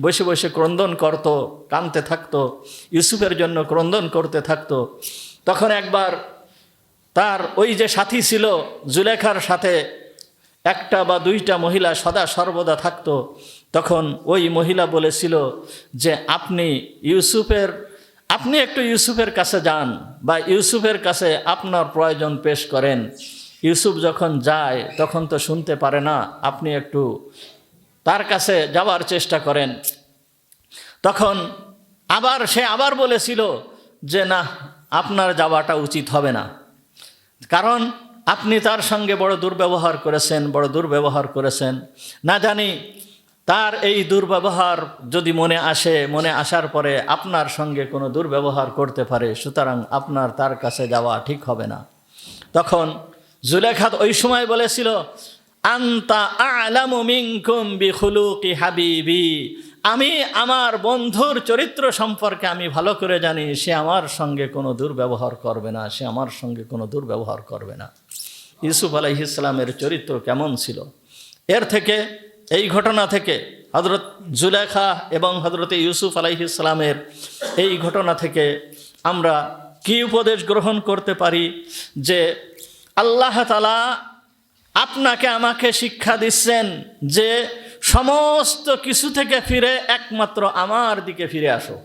বসে বসে ক্রন্দন করত, কাঁদতে থাকতো, ইউসুফের জন্য ক্রন্দন করতে থাকতো, তখন একবার তার ওই যে সাথী ছিল, জুলেখার সাথে 1টা বা 2টা মহিলা সদা সর্বদা থাকতো। তখন ওই মহিলা বলেছিল যে আপনি একটু ইউসুফের কাছে যান, বা ইউসুফের কাছে আপনার প্রয়োজন পেশ করেন। ইউসুফ যখন যায় তখন তো শুনতে পারে না, আপনি একটু তার কাছে যাওয়ার চেষ্টা করেন। তখন সে আবার বলেছিল যে না, আপনার যাওয়াটা উচিত হবে না, কারণ আপনি তার সঙ্গে বড় দুর্ব্যবহার করেছেন। না জানি তার এই দুর্ব্যবহার যদি মনে আসার পরে আপনার সঙ্গে কোনো দুর্ব্যবহার করতে পারে, সুতরাং আপনার তার কাছে যাওয়া ঠিক হবে না। তখন জুলেখা ওই সময় বলেছিল, আনতা আ'লামু মিনকুম বিখুলুকি হাবিবি, আমি আমার বন্ধুর চরিত্র সম্পর্কে আমি ভালো করে জানি, সে আমার সঙ্গে কোনো দুর্ব্যবহার করবে না। ইউসুফ আলাইহিস সালামের চরিত্র কেমন ছিল? এই ঘটনা থেকে হযরত জুলেখা এবং হযরতে ইউসুফ আলাইহিস সালামের এই ঘটনা থেকে আমরা কি উপদেশ গ্রহণ করতে পারি? যে আল্লাহ তাআলা আপনাকে আমাকে শিক্ষা দিচ্ছেন যে সমস্ত কিছু থেকে ফিরে একমাত্র আমার দিকে ফিরে আসো,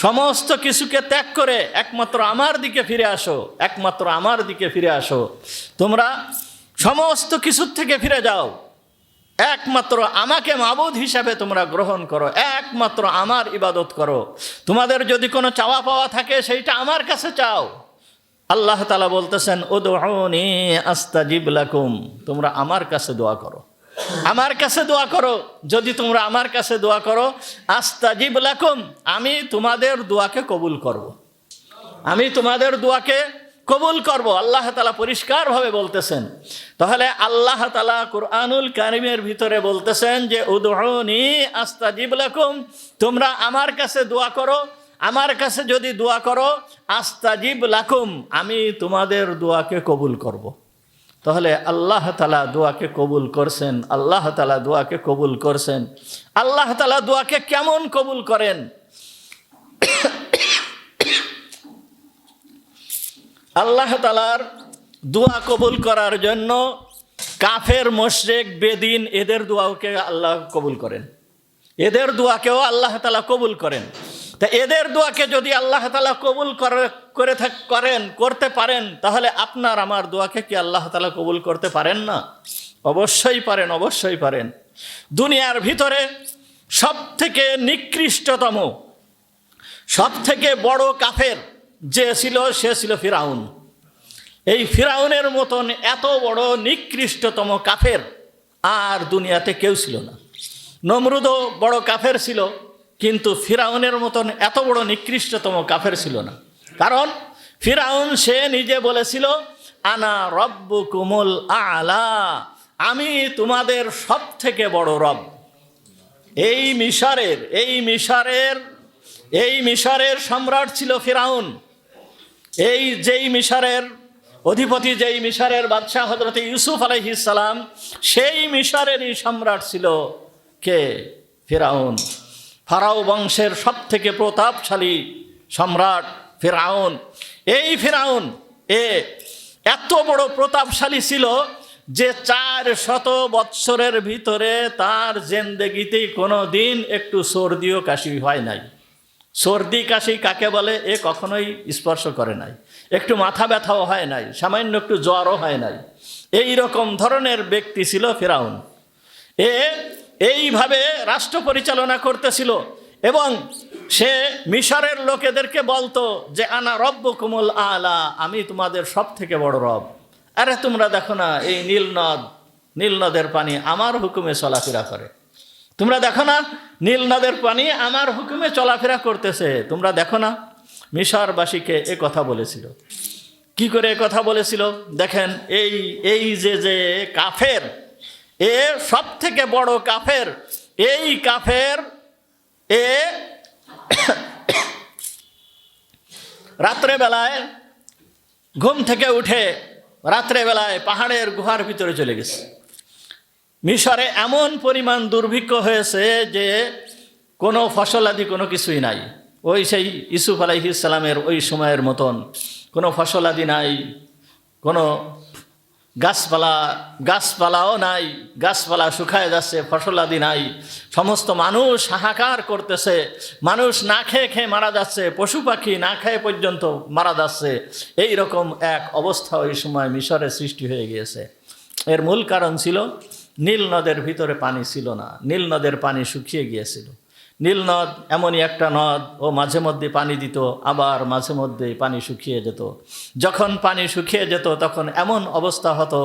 সমস্ত কিছুকে ত্যাগ করে একমাত্র আমার দিকে ফিরে আসো। তোমরা সমস্ত কিছুর থেকে ফিরে যাও, একমাত্র আমাকে মাবুদ হিসাবে তোমরা গ্রহণ করো, একমাত্র আমার ইবাদত করো। তোমাদের যদি কোনো চাওয়া পাওয়া থাকে সেইটা আমার কাছে চাও। আল্লাহ তাআলা বলতেছেন, উদউনি আস্তাজিব লাকুম, তোমরা আমার কাছে দোয়া করো। যদি তোমরা আমার কাছে দোয়া করো, আস্তাজিব লাকুম, আমি তোমাদের দোয়াকে কবুল করব। আল্লাহ তাআলা পরিষ্কারভাবে বলতেছেন। তাহলে আল্লাহ তাআলা কুরআনুল কারীমের ভিতরে বলতেছেন যে উদউনি আস্তাজিব লাকুম, তোমরা আমার কাছে দোয়া করো। আমার কাছে যদি দোয়া করো, আস্তাজিব লাকুম, আমি তোমাদের দোয়াকে কবুল করব। তাহলে আল্লাহ তাআলা দোয়াকে কবুল করছেন। আল্লাহ তাআলা দোয়াকে কেমন কবুল করেন? আল্লাহ তাআলার দোয়া কবুল করার জন্য কাফের, মুশরিক, বেদিন এদের দোয়াকে আল্লাহ কবুল করেন, এদের দোয়াকেও আল্লাহ তাআলা কবুল করেন। তা এদের দোয়াকে যদি আল্লাহ তাআলা কবুল করতে পারেন, তাহলে আপনার আমার দোয়াকে কি আল্লাহ তাআলা কবুল করতে পারেন না? অবশ্যই পারেন। দুনিয়ার ভিতরে সবথেকে নিকৃষ্টতম, সবথেকে বড় কাফের যে ছিল, সে ছিল ফিরাউন। এই ফিরাউনের মতন এত বড় নিকৃষ্টতম কাফের আর দুনিয়াতে কেউ ছিল না। নমরুদও বড় কাফের ছিল, কিন্তু ফিরাউনের মতন এত বড় নিকৃষ্টতম কাফের ছিল না। কারণ ফিরাউন সে নিজে বলেছিল, আনা রব্বুকুমুল আ'লা, আমি তোমাদের সব থেকে বড় রব। এই মিশরের সম্রাট ছিল ফিরাউন। যেই মিশরের অধিপতি যেই মিশরের বাদশাহ হযরত ইউসুফ আলাইহিস সালাম, সেই মিশরেরই সম্রাট ছিল কে? ফিরআউন। ফারাও বংশের সবথেকে প্রতাপশালী সম্রাট ফিরআউন। এই ফিরআউন এত বড় প্রতাপশালী ছিল যে 400 বৎসরের ভিতরে তার জিন্দেগিতে কোনো দিন একটু সর্দিও কাশি হয় নাই। সর্দি কাশি কাকে বলে এ কখনোই স্পর্শ করে নাই। একটু মাথা ব্যথাও হয় নাই, সামান্য একটু জ্বরও হয় নাই। এই রকম ধরনের ব্যক্তি ছিল ফিরআউন। এইভাবে রাষ্ট্র পরিচালনা করতেছিল এবং সে মিশরের লোকেদেরকে বলতো যে আনা রব্বুকুমুল আলা, আমি তোমাদের সব থেকে বড় রব। আরে তোমরা দেখো না এই নীল নদের পানি আমার হুকুমে চলাফেরা করে। তোমরা দেখো না নীল নদের পানি আমার হুকুমে চলাফেরা করতেছে। তোমরা দেখো না। মিশরবাসীকে এ কথা বলেছিল। কি করে এ কথা বলেছিল দেখেন। এই যে কাফের, সব থেকে বড় কাফের, এই কাফের রাত্রেবেলায় ঘুম থেকে উঠে রাত্রেবেলায় পাহাড়ের গুহার ভিতরে চলে গেছে। মিশরে এমন পরিমাণ দুর্ভিক্ষ হয়েছে যে কোনো ফসলাদি কোনো কিছুই নাই। ওই সেই ইউসুফ আলাইহিস সালামের ওই সময়ের মতন কোনো ফসলাদি নাই, কোনো গাছপালাও নাই। গাছপালা শুকায় যাচ্ছে, ফসলাদি নাই। সমস্ত মানুষ হাহাকার করতেছে। মানুষ না খেয়ে মারা যাচ্ছে, পশু পাখি না খেয়ে পর্যন্ত মারা যাচ্ছে। এই রকম এক অবস্থা ওই সময় মিশরে সৃষ্টি হয়ে গিয়েছে। এর মূল কারণ ছিল নীল নদের ভিতরে পানি ছিল না। নীল নদের পানি শুকিয়ে গিয়েছিল। নীল নদ এমনই একটা নদ, ও মাঝে মধ্যে পানি দিত, আবার মাঝে মধ্যে পানি শুকিয়ে যেত। যখন পানি শুকিয়ে যেত তখন এমন অবস্থা হতো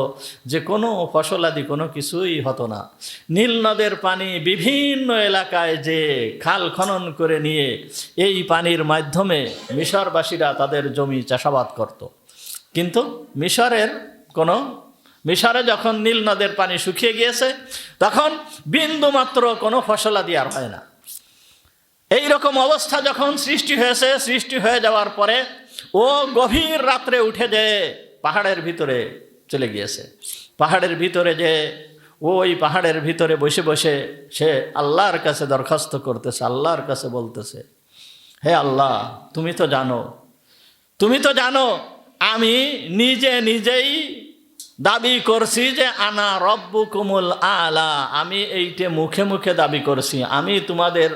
যে কোনো ফসলাদি কোনো কিছুই হতো না। নীল নদের পানি বিভিন্ন এলাকায় যে খাল খনন করে নিয়ে এই পানির মাধ্যমে মিশরবাসীরা তাদের জমি চাষাবাদ করত। কিন্তু মিশরে যখন নীল নদের পানি শুকিয়ে গিয়েছে তখন বিন্দুমাত্র কোনো ফসলাদি আর হয় না। এই রকম অবস্থা যখন সৃষ্টি হয়েছে, সৃষ্টি হয়ে যাওয়ার পরে ও গভীর রাত্রে উঠে যেয়ে পাহাড়ের ভিতরে চলে গিয়েছে। পাহাড়ের ভিতরে যে ওই পাহাড়ের ভিতরে বসে বসে সে আল্লাহর কাছে দরখাস্ত করতেছে, আল্লাহর কাছে বলতেছে, হে আল্লাহ, তুমি তো জানো আমি নিজেই দাবি করছি যে আনা রব্বুকুমুল আলা। আমি এইটে মুখে মুখে দাবি করছি। আমি তোমাদের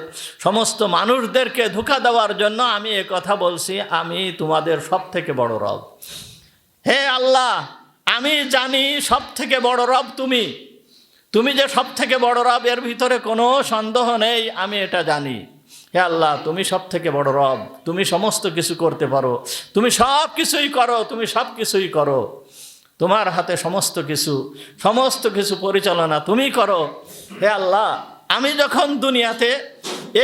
সমস্ত মানুষদেরকে ধোঁকা দেওয়ার জন্য আমি এ কথা বলছি, আমি তোমাদের সব থেকে বড় রব। হে আল্লাহ, আমি জানি সব থেকে বড় রব তুমি যে সব থেকে বড় রব, এর ভিতরে কোনো সন্দেহ নেই, আমি এটা জানি। হে আল্লাহ, তুমি সব থেকে বড় রব, তুমি সমস্ত কিছু করতে পারো, তুমি সব কিছুই করো, তোমার হাতে সমস্ত কিছু পরিচালনা তুমি করো। হে আল্লাহ, আমি যখন দুনিয়াতে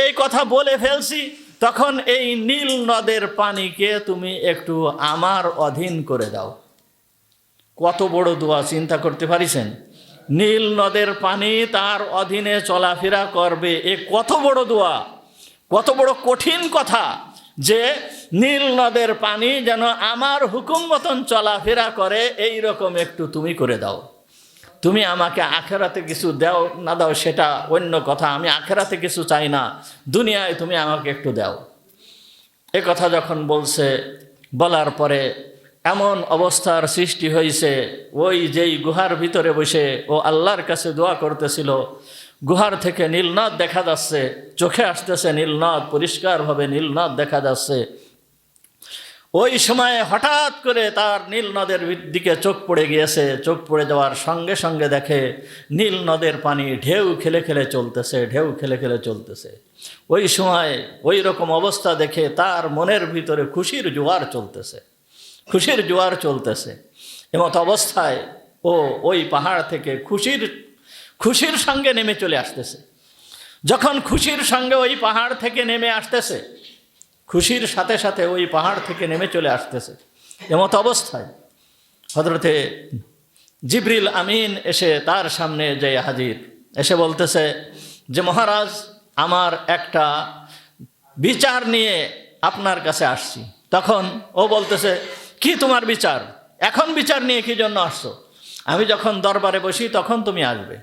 এই কথা বলে ফেলছি তখন এই নীল নদের পানিকে তুমি একটু আমার অধীন করে দাও। কত বড় দোয়া চিন্তা করতে পারিছেন? নীল নদের পানি তার অধীনে চলাফেরা করবে, এ কত বড় দোয়া, কত বড় কঠিন কথা যে নীল নদের পানি যেন আমার হুকুম মতন চলাফেরা করে, এই রকম একটু তুমি করে দাও। তুমি আমাকে আখেরাতে কিছু দাও না দাও সেটা অন্য কথা, আমি আখেরাতে কিছু চাই না, দুনিয়ায় তুমি আমাকে একটু দাও। এ কথা যখন বলার পরে এমন অবস্থার সৃষ্টি হয়েছে, ওই যেই গুহার ভিতরে বসে ও আল্লাহর কাছে দোয়া করতেছিল, গুহার থেকে নীলনদ দেখা যাচ্ছে, চোখে আসতেছে নীলনদ, পরিষ্কারভাবে নীলনদ দেখা যাচ্ছে। ওই সময়ে হঠাৎ করে তার নীল নদের দিকে চোখ পড়ে গিয়েছে। চোখ পড়ে যাওয়ার সঙ্গে সঙ্গে দেখে নীল নদের পানি ঢেউ খেলে খেলে চলতেছে। ওই সময় ওই রকম অবস্থা দেখে তার মনের ভিতরে খুশির জোয়ার চলতেছে। এমত অবস্থায় ও ওই পাহাড় থেকে খুশির সঙ্গে নেমে চলে আসতেছে। যখন খুশির সঙ্গে ওই পাহাড় থেকে নেমে আসতেছে, খুশির সাথে সাথে ওই পাহাড় থেকে নেমে চলে আসতেছে, এমত অবস্থায় হযরতে জিবরিল আমিন এসে তার সামনে যে হাজির, এসে বলতেছে যে মহারাজ, আমার একটা বিচার নিয়ে আপনার কাছে আসছি। তখন ও বলতেছে, কি তোমার বিচার? এখন বিচার নিয়ে কি জন্য আসছো? আমি যখন দরবারে বসি তখন তুমি আসবে।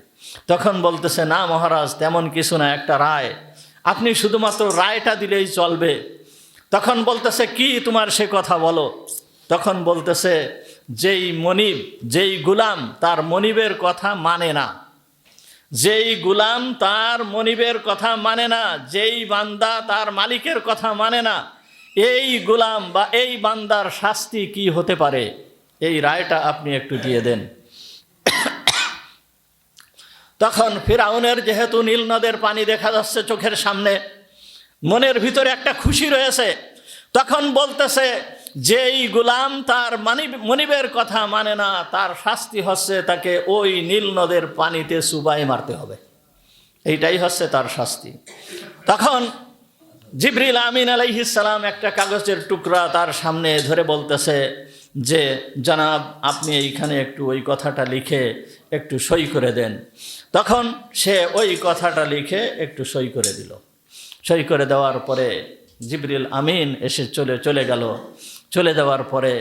তখন বলতেছে, না মহারাজ, তেমন কিছু না, একটা রায়, আপনি শুধুমাত্র রায়টা দিলেই চলবে। তখন বলতেছে, কি তোমার সে কথা বলো। তখন বলতেছে, যেই মনিব, যেই গুলাম তার মনিবের কথা মানে না, যেই গুলাম তার মনিবের কথা মানে না, যেই বান্দা তার মালিকের কথা মানে না, এই গুলাম বা এই বান্দার শাস্তি কি হতে পারে, এই রায়টা আপনি একটু দিয়ে দেন। তখন ফিরাউনের যেহেতু নীল নদের পানি দেখা যাচ্ছে চোখের সামনে, মনের ভিতরে একটা খুশি রয়েছে। তখন বলতেছে, যেই গুলাম তার মনিবের কথা মানে না, তার শাস্তি হচ্ছে তাকে ওই নীল নদের পানিতে চুবাই মারতে হবে, এইটাই হচ্ছে তার শাস্তি। তখন জিবরিল আমিন আলাইহিস সালাম একটা কাগজের টুকরা তার সামনে ধরে বলতেছে যে, জনাব আপনি এইখানে একটু ওই কথাটা লিখে একটু সই করে দেন। তখন সে ওই কথাটা লিখে একটু সই করে দিল। সই করে দেওয়ার পরে জিবরিল আমিন এসে চলে গেল। চলে যাওয়ার পরে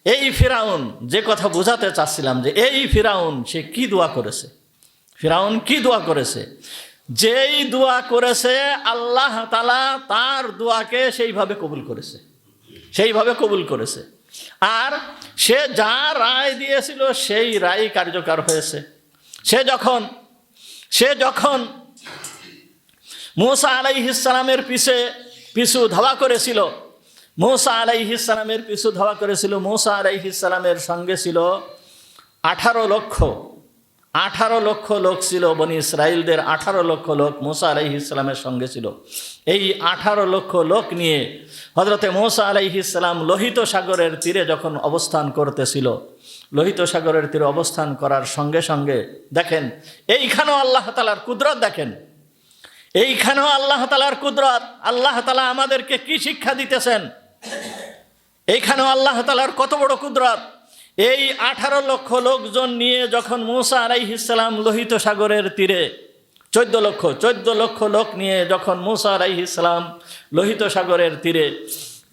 এই ফিরাউন, যে কথা বোঝাতে চাচ্ছিলাম, যে এই ফিরাউন সে কি দোয়া করেছে, ফিরাউন কি দোয়া করেছে, যেই দোয়া করেছে আল্লাহ তাআলা তার দোয়াকে সেইভাবে কবুল করেছে, সেইভাবে কবুল করেছে। আর সে যা রায় দিয়েছিল সেই রায় কার্যকর হয়েছে। সে যখন মূসা আলাইহিস সালামের পিছু ধাওয়া করেছিল, মূসা আলাইহিস সালামের পিছু ধাওয়া করেছিল, মূসা আলাইহিস সালামের সঙ্গে ছিল 18 লক্ষ লোক ছিল, বনি ইসরাইলদের 18 লক্ষ লোক মূসা আলাইহিস সালামের সঙ্গে ছিল। এই 18 লক্ষ লোক নিয়ে হযরতে মূসা আলাইহিস সালাম লোহিত সাগরের তীরে যখন অবস্থান করতেছিল, লোহিত সাগরের তীরে অবস্থান করার সঙ্গে সঙ্গে দেখেন, এইখানেও আল্লাহ তাআলার কুদরত দেখেন, এইখানেও আল্লাহ তাআলার কুদরত। আল্লাহ তাআলা আমাদেরকে কি শিক্ষা দিতেছেন, এইখানেও আল্লাহ তাআলার কত বড় কুদরত। এই 18 লক্ষ লোকজন নিয়ে যখন মূসা আলাইহিস সালাম লোহিত সাগরের তীরে, 14 লক্ষ লোক নিয়ে যখন মূসা আলাইহিস সালাম লোহিত সাগরের তীরে,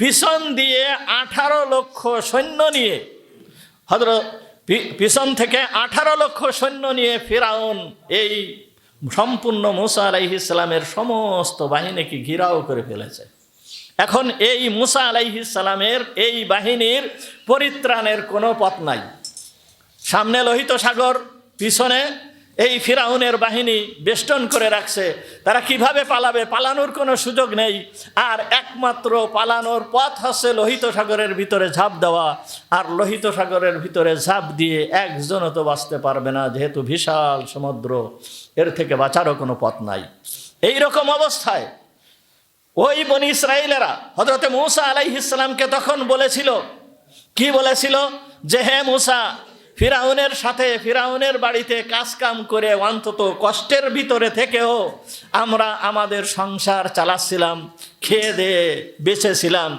পিছন দিয়ে 18 লক্ষ সৈন্য নিয়ে, পিছন থেকে 18 লক্ষ সৈন্য নিয়ে ফিরাউন এই সম্পূর্ণ মূসা আলাইহিস সালামের সমস্ত বাহিনীকে ঘেরাও করে ফেলেছে। এখন এই মূসা আলাইহিস সালামের এই বাহিনীর পরিত্রাণের কোনো পথ নাই। সামনে লোহিত সাগর, পিছনে এই ফিরাউনের বাহিনী বেষ্টন করে রাখছে। তারা কিভাবে পালাবে? পালানোর কোনো সুযোগ নেই। আর একমাত্র পালানোর পথ হচ্ছে লোহিত সাগরের ভিতরে ঝাঁপ দেওয়া। আর লোহিত সাগরের ভিতরে ঝাঁপ দিয়ে একজনও তো বাঁচতে পারবে না, যেহেতু বিশাল সমুদ্র, এর থেকে বাঁচারও কোনো পথ নাই। এই রকম অবস্থায় ওই বনি ইসরাইলেরা হযরতে মূসা আলাইহিস সালামকে তখন বলেছিল, কি বলেছিল, যে হে মূসা, ফিরাউনের সাথে, ফিরাউনের বাড়িতে কাজকাম করে অন্তত কষ্টের ভিতরে থেকেও আমরা আমাদের সংসার চালাচ্ছিলাম, খেয়ে দিয়ে বেঁচেছিলাম।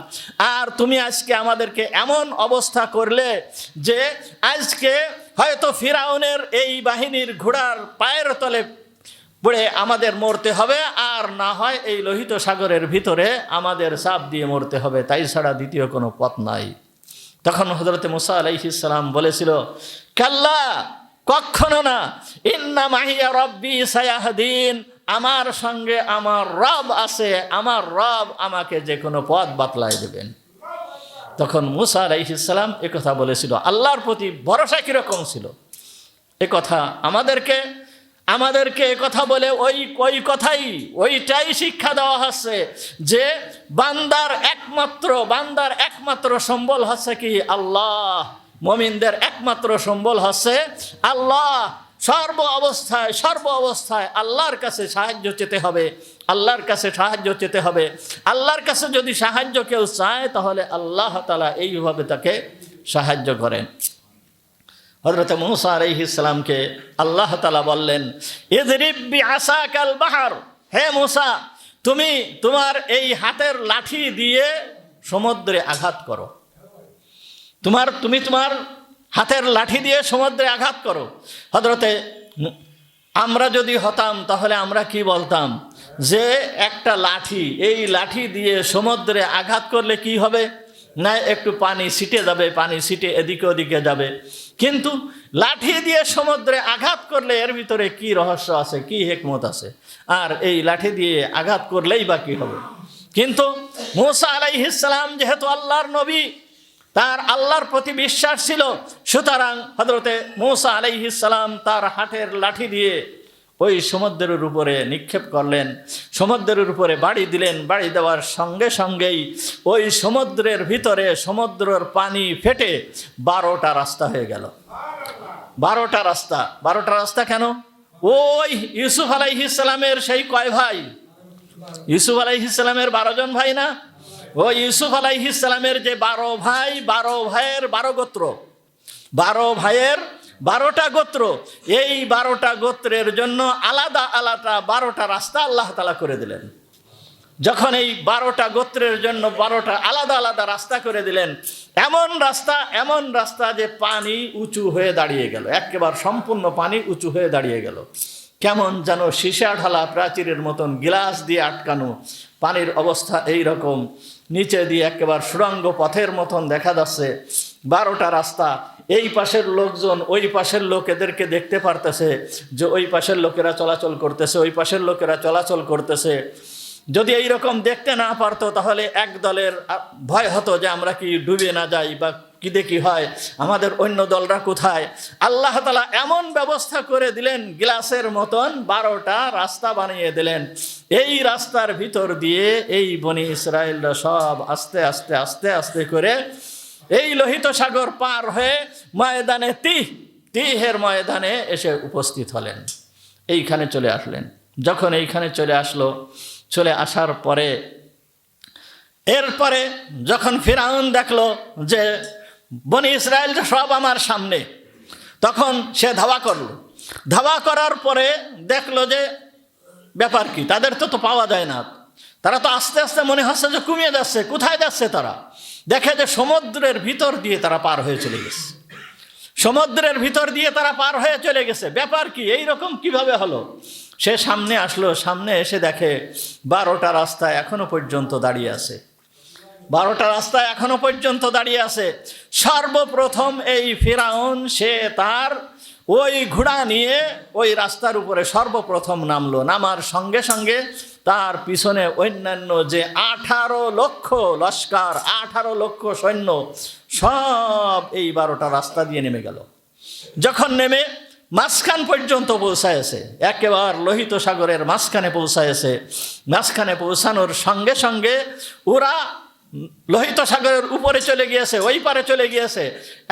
আর তুমি আজকে আমাদেরকে এমন অবস্থা করলে যে আজকে হয়তো ফিরাউনের এই বাহিনীর ঘোড়ার পায়ের তলে পড়ে আমাদের মরতে হবে, আর না হয় এই লোহিত সাগরের ভিতরে আমাদের চাপ দিয়ে মরতে হবে, তাই ছাড়া দ্বিতীয় কোনো পথ নাই। তখন হযরতে মূসা আলাইহিস সালাম বলেছিল, কাল্লা, কখনো না, ইন্না মাহিয়া রব্বি সায়াহদিন, আমার সঙ্গে আমার রব আছে, আমার রব আমাকে যে কোনো পথ বাতলায় দেবেন। তখন মূসা আলাইহিস সালাম একথা বলেছিল। আল্লাহর প্রতি ভরসা কিরকম ছিল, একথা আমাদেরকে কথা বলে ওইটাই শিক্ষা দেওয়া হচ্ছে যে বান্দার একমাত্র সম্বল হচ্ছে কি? আল্লাহ। মুমিনদের একমাত্র সম্বল হচ্ছে আল্লাহ। সর্ব অবস্থায় আল্লাহর কাছে সাহায্য চেতে হবে, আল্লাহর কাছে সাহায্য চেতে হবে। আল্লাহর কাছে যদি সাহায্য কেউ চায়, তাহলে আল্লাহ তাআলা এইভাবে তাকে সাহায্য করেন। হযরত মূসা আলাইহিস সালামকে আল্লাহ তাআলা বললেন, ইযরিব বিআসাকাল বাহর, হে মূসা, তুমি তোমার এই হাতের লাঠি দিয়ে সমুদ্রে আঘাত করো। তুমি তোমার হাতের লাঠি দিয়ে সমুদ্রে আঘাত করো। আমরা যদি হতাম তাহলে আমরা কি বলতাম, যে একটা লাঠি, এই লাঠি দিয়ে সমুদ্রে আঘাত করলে কি হবে? না একটু পানি ছিটে যাবে, পানি ছিটে এদিকে ওদিকে যাবে। কিন্তু লাঠি দিয়ে সমুদ্রে আঘাত করলে এর ভিতরে কি রহস্য আছে, কি হিকমত আছে? আর এই লাঠি দিয়ে আঘাত করলেই বা কি হবে? কিন্তু মূসা আলাইহিস সালাম যেহেতু আল্লাহর নবী, তার আল্লাহর প্রতি বিশ্বাস ছিল, সুতরাং হযরতে মূসা আলাইহিস সালাম তার হাতের লাঠি দিয়ে ওই সমুদ্রের উপরে নিক্ষেপ করলেন, সমুদ্রের উপরে বাড়ি দিলেন। বাড়ি দেওয়ার সঙ্গে সঙ্গেই ওই সমুদ্রের ভিতরে সমুদ্রের পানি ফেটে 12টা রাস্তা হয়ে গেল। 12টা রাস্তা। 12টা রাস্তা কেন? ওই ইউসুফ আলাইহিস সালামের সেই কয় ভাই? ইউসুফ আলাইহিস সালামের 12 জন ভাই না? ওই ইউসুফ আলাইহিস সালামের যে 12 ভাই, 12 ভাইয়ের 12 গোত্র, 12 ভাইয়ের 12টা গোত্র, এই 12টা গোত্রের জন্য আলাদা আলাদা 12টা রাস্তা আল্লাহ তাআলা করে দিলেন। যখন এই 12টা গোত্রের জন্য 12টা আলাদা আলাদা রাস্তা করে দিলেন, এমন রাস্তা যে পানি উঁচু হয়ে দাঁড়িয়ে গেল, একেবারে সম্পূর্ণ পানি উঁচু হয়ে দাঁড়িয়ে গেল। কেমন যেন সীসা ঢালা প্রাচীরের মতন, গ্লাস দিয়ে আটকানো পানির অবস্থা এই রকম, নিচে দিয়ে একেবারে সুড়ঙ্গ পথের মতন দেখা যাচ্ছে 12টা রাস্তা। এই পাশের লোকজন ওই পাশের লোক এদেরকে দেখতে পারতেছে যে ওই পাশের লোকেরা চলাচল করতেছে, ওই পাশের লোকেরা চলাচল করতেছে। যদি এই রকম দেখতে না পারতো তাহলে এক দলের ভয় হতো যে আমরা কি ডুবে না যাই বা কি দেখি হয়, আমাদের অন্য দলরা কোথায়। আল্লাহ তাআলা এমন ব্যবস্থা করে দিলেন, গ্লাসের মতন 12টা রাস্তা বানিয়ে দিলেন। এই রাস্তার ভিতর দিয়ে এই বনি ইসরায়েলরা সব আস্তে আস্তে আস্তে আস্তে করে এই লোহিত সাগর পার হয়ে ময়দানে তিহের ময়দানে এসে উপস্থিত হলেন, এইখানে চলে আসলেন। যখন এইখানে চলে আসার পরে এরপরে যখন ফিরআউন দেখলো যে বনি ইসরায়েল সব আমার সামনে, তখন সে ধাওয়া করলো। ধাওয়া করার পরে দেখলো যে ব্যাপার কি, তাদের তো পাওয়া যায় না, তারা তো আস্তে আস্তে মনে হচ্ছে যে কমিয়ে যাচ্ছে। কোথায় যাচ্ছে তারা? দেখে যে সমুদ্রের ভিতর দিয়ে তারা পার হয়ে চলে গেছে, সমুদ্রের ভিতর দিয়ে তারা পার হয়ে চলে গেছে। ব্যাপার কি, এই রকম কিভাবে হলো? সে সামনে আসলো, সামনে এসে দেখে 12টা রাস্তা এখনো পর্যন্ত দাঁড়িয়ে আছে, 12টা রাস্তা এখনো পর্যন্ত দাঁড়িয়ে আছে। সর্বপ্রথম এই ফিরআউন সে তার ওই ঘোড়া নিয়ে ওই রাস্তার উপরে সর্বপ্রথম নামলো। নামার সঙ্গে সঙ্গে তার পিছনে অন্যান্য যে 18 লক্ষ লস্কর, 18 লক্ষ সৈন্য সব এই 12টা রাস্তা দিয়ে নেমে গেল। যখন নেমে মাঝখান পর্যন্ত পৌঁছায়ছে, একেবারে লোহিত সাগরের মাঝখানে পৌঁছায়ছে, মাঝখানে পৌঁছানোর সঙ্গে সঙ্গে ওরা লোহিত সাগরের উপরে চলে গিয়েছে, ওই পারে চলে গিয়েছে।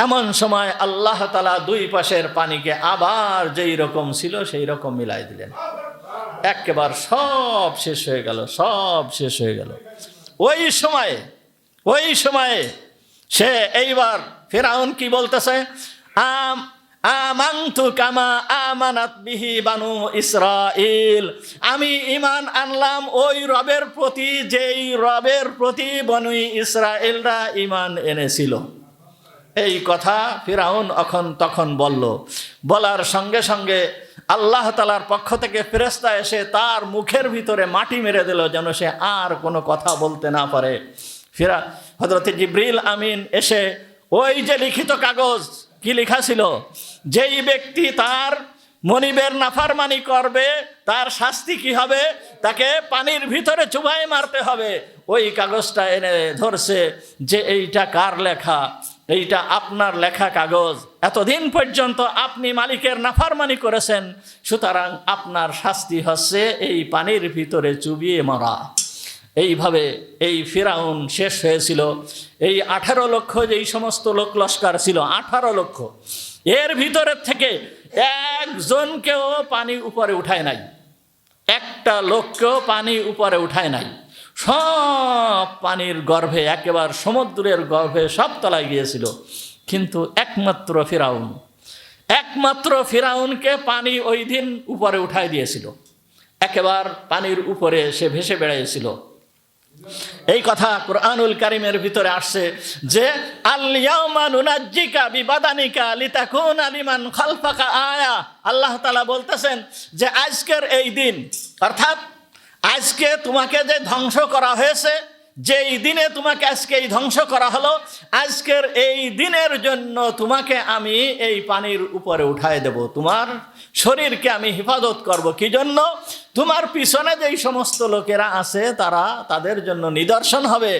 এমন সময় আল্লাহ তাআলা দুই পাশের পানিকে আবার যেই রকম ছিল সেই রকম মিলাই দিলেন। একেবারে সব শেষ হয়ে গেল, সব শেষ হয়ে গেল। ওই সময়ে সে এইবার ফিরআউন কি বলতেছে, আমানতু কামা আমানাত বিহি বানু ইসরাইল, আমি ঈমান আনলাম ওই রবের প্রতি যেই রবের প্রতি বনু ইসরাইলরা ঈমান এনেছিল। এই কথা ফিরআউন তখন বলল। বলার সঙ্গে সঙ্গে আল্লাহ তাআলার পক্ষ থেকে ফেরেশতা এসে তার মুখের ভিতরে মাটি মেরে দিল, যেন সে আর কোনো কথা বলতে না পারে। হযরত জিবরিল আমিন এসে ওই যে লিখিত কাগজ, কি লেখা ছিল, যেই ব্যক্তি তার মনিবের নাফরমানি করবে তার শাস্তি কি হবে, তাকে পানির ভিতরে চুবাই মারতে হবে, ওই কাগজটা এনে ধরছে যে এইটা কার লেখা? এইটা আপনার লেখা কাগজ। এতদিন পর্যন্ত আপনি মালিকের নাফরমানি করেছেন, সুতরাং আপনার শাস্তি হচ্ছে এই পানির ভিতরে চুবিয়ে মারা। এইভাবে এই ফিরআউন শেষ হয়েছিল। এই 18 লক্ষ যেই সমস্ত লোক লস্কর ছিল, 18 লক্ষ, এর ভিতরের থেকে একজনকেও পানি উপরে উঠায় নাই, একটা লোককেও পানি উপরে উঠায় নাই। সব পানির গর্ভে, একেবারে সমুদ্রের গর্ভে সব তলায় গিয়েছিল। কিন্তু একমাত্র ফিরআউনকে পানি ওই দিন উপরে উঠায় দিয়েছিল, একেবারে পানির উপরে সে ভেসে বেড়াইছিল। এই কথা কুরআনুল কারীমের ভিতরে আসছে যে আল ইয়াউমা নুনাজ্জিকা বিবাদানিকা লিতাকুনা লিমান খালফাকা আয়া। আল্লাহ তাআলা বলতেছেন যে আজকের এই দিন, অর্থাৎ আজকে তোমাকে যে ধ্বংস করা হয়েছে যেই দিনে তোমাকে আজকে এই ধ্বংস করা হলো, আজকের এই দিনের জন্য তোমাকে আমি এই পানির উপরে উঠায় দেব, তোমার শরীরকে আমি হেফাজত করব। কি জন্য? তোমার পিছনে যেই সমস্ত লোকেরা আছে তাদের জন্য নিদর্শন হবে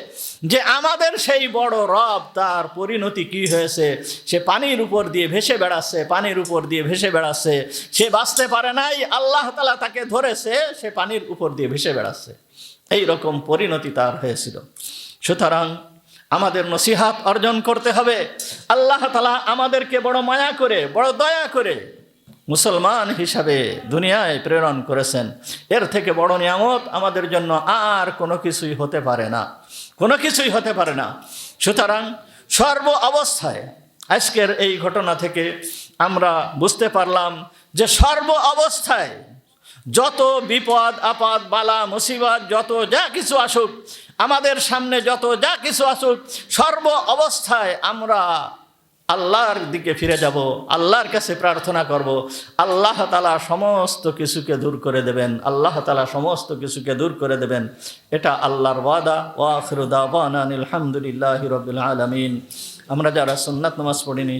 যে আমাদের সেই বড় রব, তার পরিণতি কি হয়েছে। সে পানির উপর দিয়ে ভেসে বেড়াচ্ছে, পানির উপর দিয়ে ভেসে বেড়াচ্ছে, সে বাঁচতে পারে নাই, আল্লাহ তাআলা তাকে ধরেছে, সে পানির উপর দিয়ে ভেসে বেড়াচ্ছে। এই রকম পরিণতি তার হয়েছিল। সুতরাং আমাদের নসিহাত অর্জন করতে হবে। আল্লাহ তাআলা আমাদেরকে বড় মায়া করে, বড় দয়া করে মুসলমান হিসাবে দুনিয়ায় প্রেরণ করেছেন। এর থেকে বড় নিয়ামত আমাদের জন্য আর কোনো কিছুই হতে পারে না, কোনো কিছুই হতে পারে না। সুতরাং সর্ব অবস্থায় আজকের এই ঘটনা থেকে আমরা বুঝতে পারলাম যে সর্ব অবস্থায় যত বিপদ আপদ বালা মুসিবত, যত যা কিছু আসুক আমাদের সামনে, যত যা কিছু আসুক, সর্ব অবস্থায় আমরা আল্লাহর দিকে ফিরে যাব, আল্লাহর কাছে প্রার্থনা করব। আল্লাহ তাআলা সমস্ত কিছুকে দূর করে দেবেন, আল্লাহ তাআলা সমস্ত কিছুকে দূর করে দেবেন। এটা আল্লাহর ওয়াদা। ওয়া আখিরু দাওয়ানা আলহামদুলিল্লাহি রাব্বিল আলামিন। আমরা যারা সুন্নাত নামাজ পড়িনি